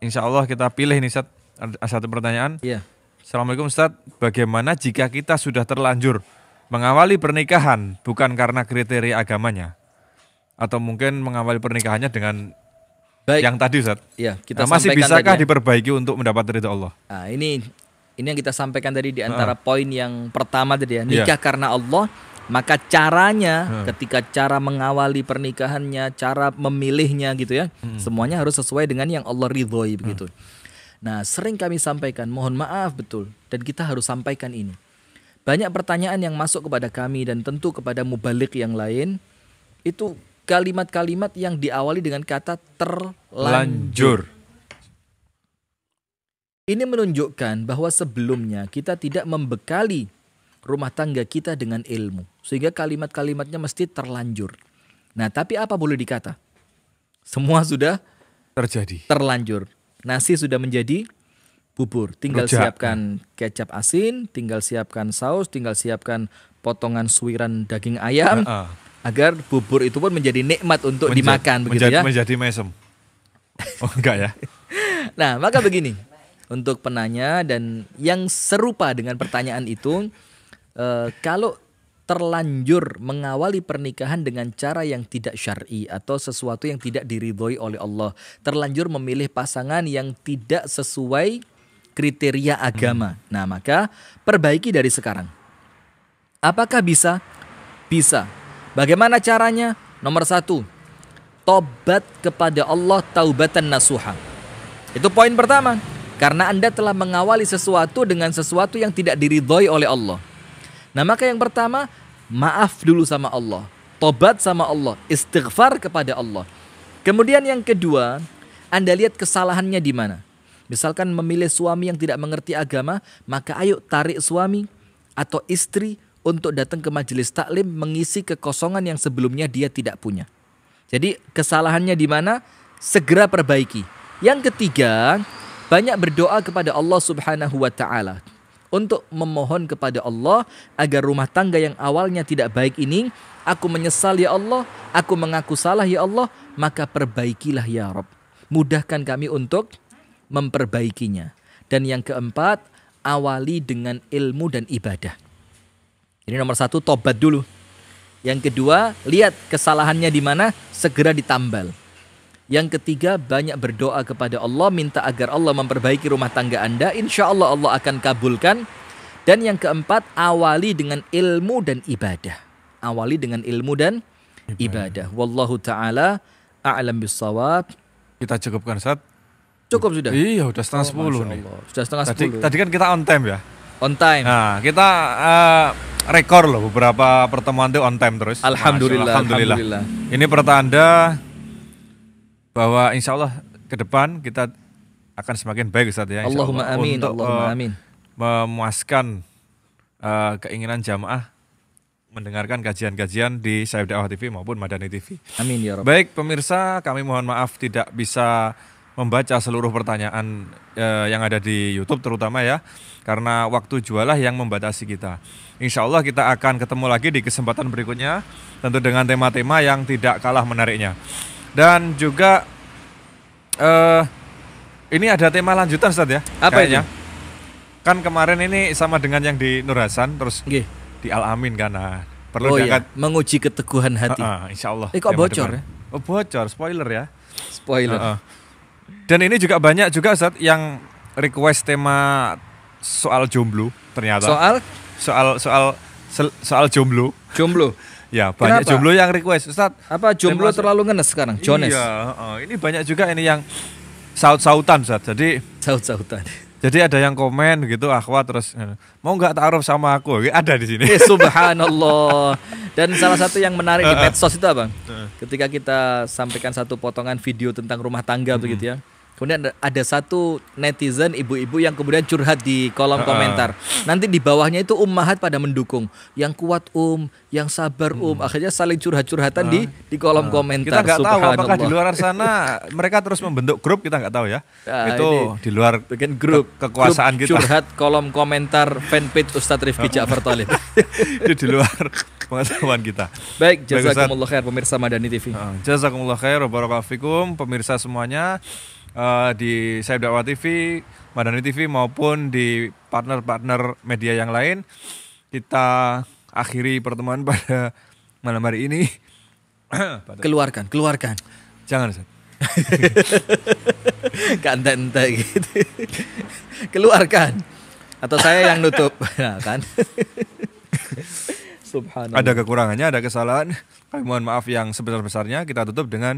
insya Allah kita pilih nih, Ustaz, satu pertanyaan. Iya. Assalamualaikum Ustaz, bagaimana jika kita sudah terlanjur mengawali pernikahan bukan karena kriteria agamanya, atau mungkin mengawali pernikahannya dengan yang tadi, Ustaz? Ya, kita masih bisakah tadi, diperbaiki untuk mendapat ridha Allah? Nah, ini yang kita sampaikan tadi di antara poin yang pertama tadi ya, nikah karena Allah. Maka caranya ketika cara mengawali pernikahannya, cara memilihnya gitu ya, semuanya harus sesuai dengan yang Allah ridhoi begitu. Nah, sering kami sampaikan, mohon maaf betul, dan kita harus sampaikan ini. Banyak pertanyaan yang masuk kepada kami dan tentu kepada mubalik yang lain, itu kalimat-kalimat yang diawali dengan kata terlanjur. Ini menunjukkan bahwa sebelumnya kita tidak membekali rumah tangga kita dengan ilmu, sehingga kalimat-kalimatnya mesti terlanjur. Nah, tapi apa boleh dikata? Semua sudah terlanjur. Nasi sudah menjadi bubur, tinggal siapkan kecap asin, tinggal siapkan saus, tinggal siapkan potongan suiran daging ayam, agar bubur itu pun menjadi nikmat untuk dimakan, begitu ya. Menjadi mesem. Oh enggak ya. Nah, maka begini, untuk penanya dan yang serupa dengan pertanyaan itu, kalau terlanjur mengawali pernikahan dengan cara yang tidak syar'i atau sesuatu yang tidak diridhoi oleh Allah, terlanjur memilih pasangan yang tidak sesuai kriteria agama. Nah, maka perbaiki dari sekarang. Apakah bisa? Bisa. Bagaimana caranya? Nomor 1, tobat kepada Allah taubatan nasuha. Itu poin pertama. Karena Anda telah mengawali sesuatu dengan sesuatu yang tidak diridhoi oleh Allah. Nah, maka yang pertama, maaf dulu sama Allah, tobat sama Allah, istighfar kepada Allah. Kemudian yang kedua, Anda lihat kesalahannya di mana. Misalkan memilih suami yang tidak mengerti agama, maka ayo tarik suami atau istri untuk datang ke majelis taklim mengisi kekosongan yang sebelumnya dia tidak punya. Jadi kesalahannya di mana? Segera perbaiki. Yang ketiga, banyak berdoa kepada Allah Subhanahu wa taala. Untuk memohon kepada Allah agar rumah tangga yang awalnya tidak baik ini, aku menyesal ya Allah, aku mengaku salah ya Allah, maka perbaikilah ya Rabb. Mudahkan kami untuk memperbaikinya. Dan yang keempat, awali dengan ilmu dan ibadah. Ini nomor 1, tobat dulu. Yang kedua, lihat kesalahannya di mana, segera ditambal. Yang ketiga, banyak berdoa kepada Allah, minta agar Allah memperbaiki rumah tangga Anda. Insya Allah Allah akan kabulkan. Dan yang keempat, awali dengan ilmu dan ibadah. Awali dengan ilmu dan ibadah. Wallahu ta'ala a'lam bissawab. Kita cukupkan, Ustaz? Cukup sudah? Iya, udah 9:30 nih. Sudah 9:30. Tadi kan kita on time ya? On time. Nah, kita rekor loh beberapa pertemuan itu on time terus. Alhamdulillah. Ini pertanda bahwa insya Allah ke depan kita akan semakin baik, Ustaz ya. Allahumma amin. Untuk Allahumma amin. Memuaskan keinginan jamaah mendengarkan kajian-kajian di Sayyidah Dakwah TV maupun Madani TV. Amin ya Rabb. Baik pemirsa, kami mohon maaf tidak bisa membaca seluruh pertanyaan yang ada di YouTube terutama ya, karena waktu jualah yang membatasi kita. Insya Allah kita akan ketemu lagi di kesempatan berikutnya, tentu dengan tema-tema yang tidak kalah menariknya. Dan juga ini ada tema lanjutan Ustaz ya. Apa kayaknya. itu? Kan kemarin ini sama dengan yang di Nur Hasan, terus Nggih. di Al Amin kan. Nah, perlu Oh iya, diangkat. menguji keteguhan hati. Insya Allah. Kok tema bocor depan. ya? Oh bocor, spoiler ya. Spoiler. Dan ini juga banyak juga Ustaz yang request tema soal jomblo ternyata. Soal jomblo. Jomblo. Ya, banyak Kenapa? jomblo yang request. Ustaz, Apa jomblo terlalu ngenes sekarang? Jones. iya, ini banyak juga ini yang saut-sautan Ustaz. Saut-sautan. Jadi ada yang komen gitu, akhwat terus mau nggak ta'aruf sama aku? Ada di sini. Subhanallah. Dan salah satu yang menarik di medsos itu apa? Ketika kita sampaikan satu potongan video tentang rumah tangga begitu ya. Kemudian ada satu netizen ibu-ibu yang kemudian curhat di kolom komentar. Nanti di bawahnya itu ummahat pada mendukung. Yang kuat yang sabar Akhirnya saling curhat-curhatan di kolom komentar. Kita nggak tahu apakah di luar sana mereka terus membentuk grup, kita nggak tahu ya. Itu di luar bikin grup kekuasaan kita. Curhat kolom komentar fanpage Ustadz Rifki Ja'far Thalib. Itu di luar pengetahuan kita. Baik, jazakumullah khair pemirsa Madani TV. Jazakumullah khair wa barakallahu fikum pemirsa semuanya. Di Sayyip Dakwah TV, Madani TV maupun di partner-partner media yang lain. Kita akhiri pertemuan pada malam hari ini. Keluarkan. Jangan Ustaz. Ente gitu. Keluarkan. Atau saya yang nutup. Nah, kan. Subhanallah. Ada kekurangannya, ada kesalahan. Kami mohon maaf yang sebesar-besarnya. Kita tutup dengan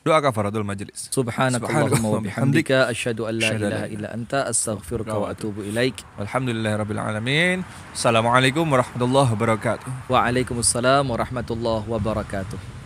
doa kafaratul majelis. Subhanakallahumma wa bihamdika asyhadu an la ilaha illa anta astaghfiruka wa atubu ilaik. Alhamdulillahirabbil alamin. Assalamualaikum warahmatullahi wabarakatuh. Waalaikumsalam warahmatullahi wabarakatuh.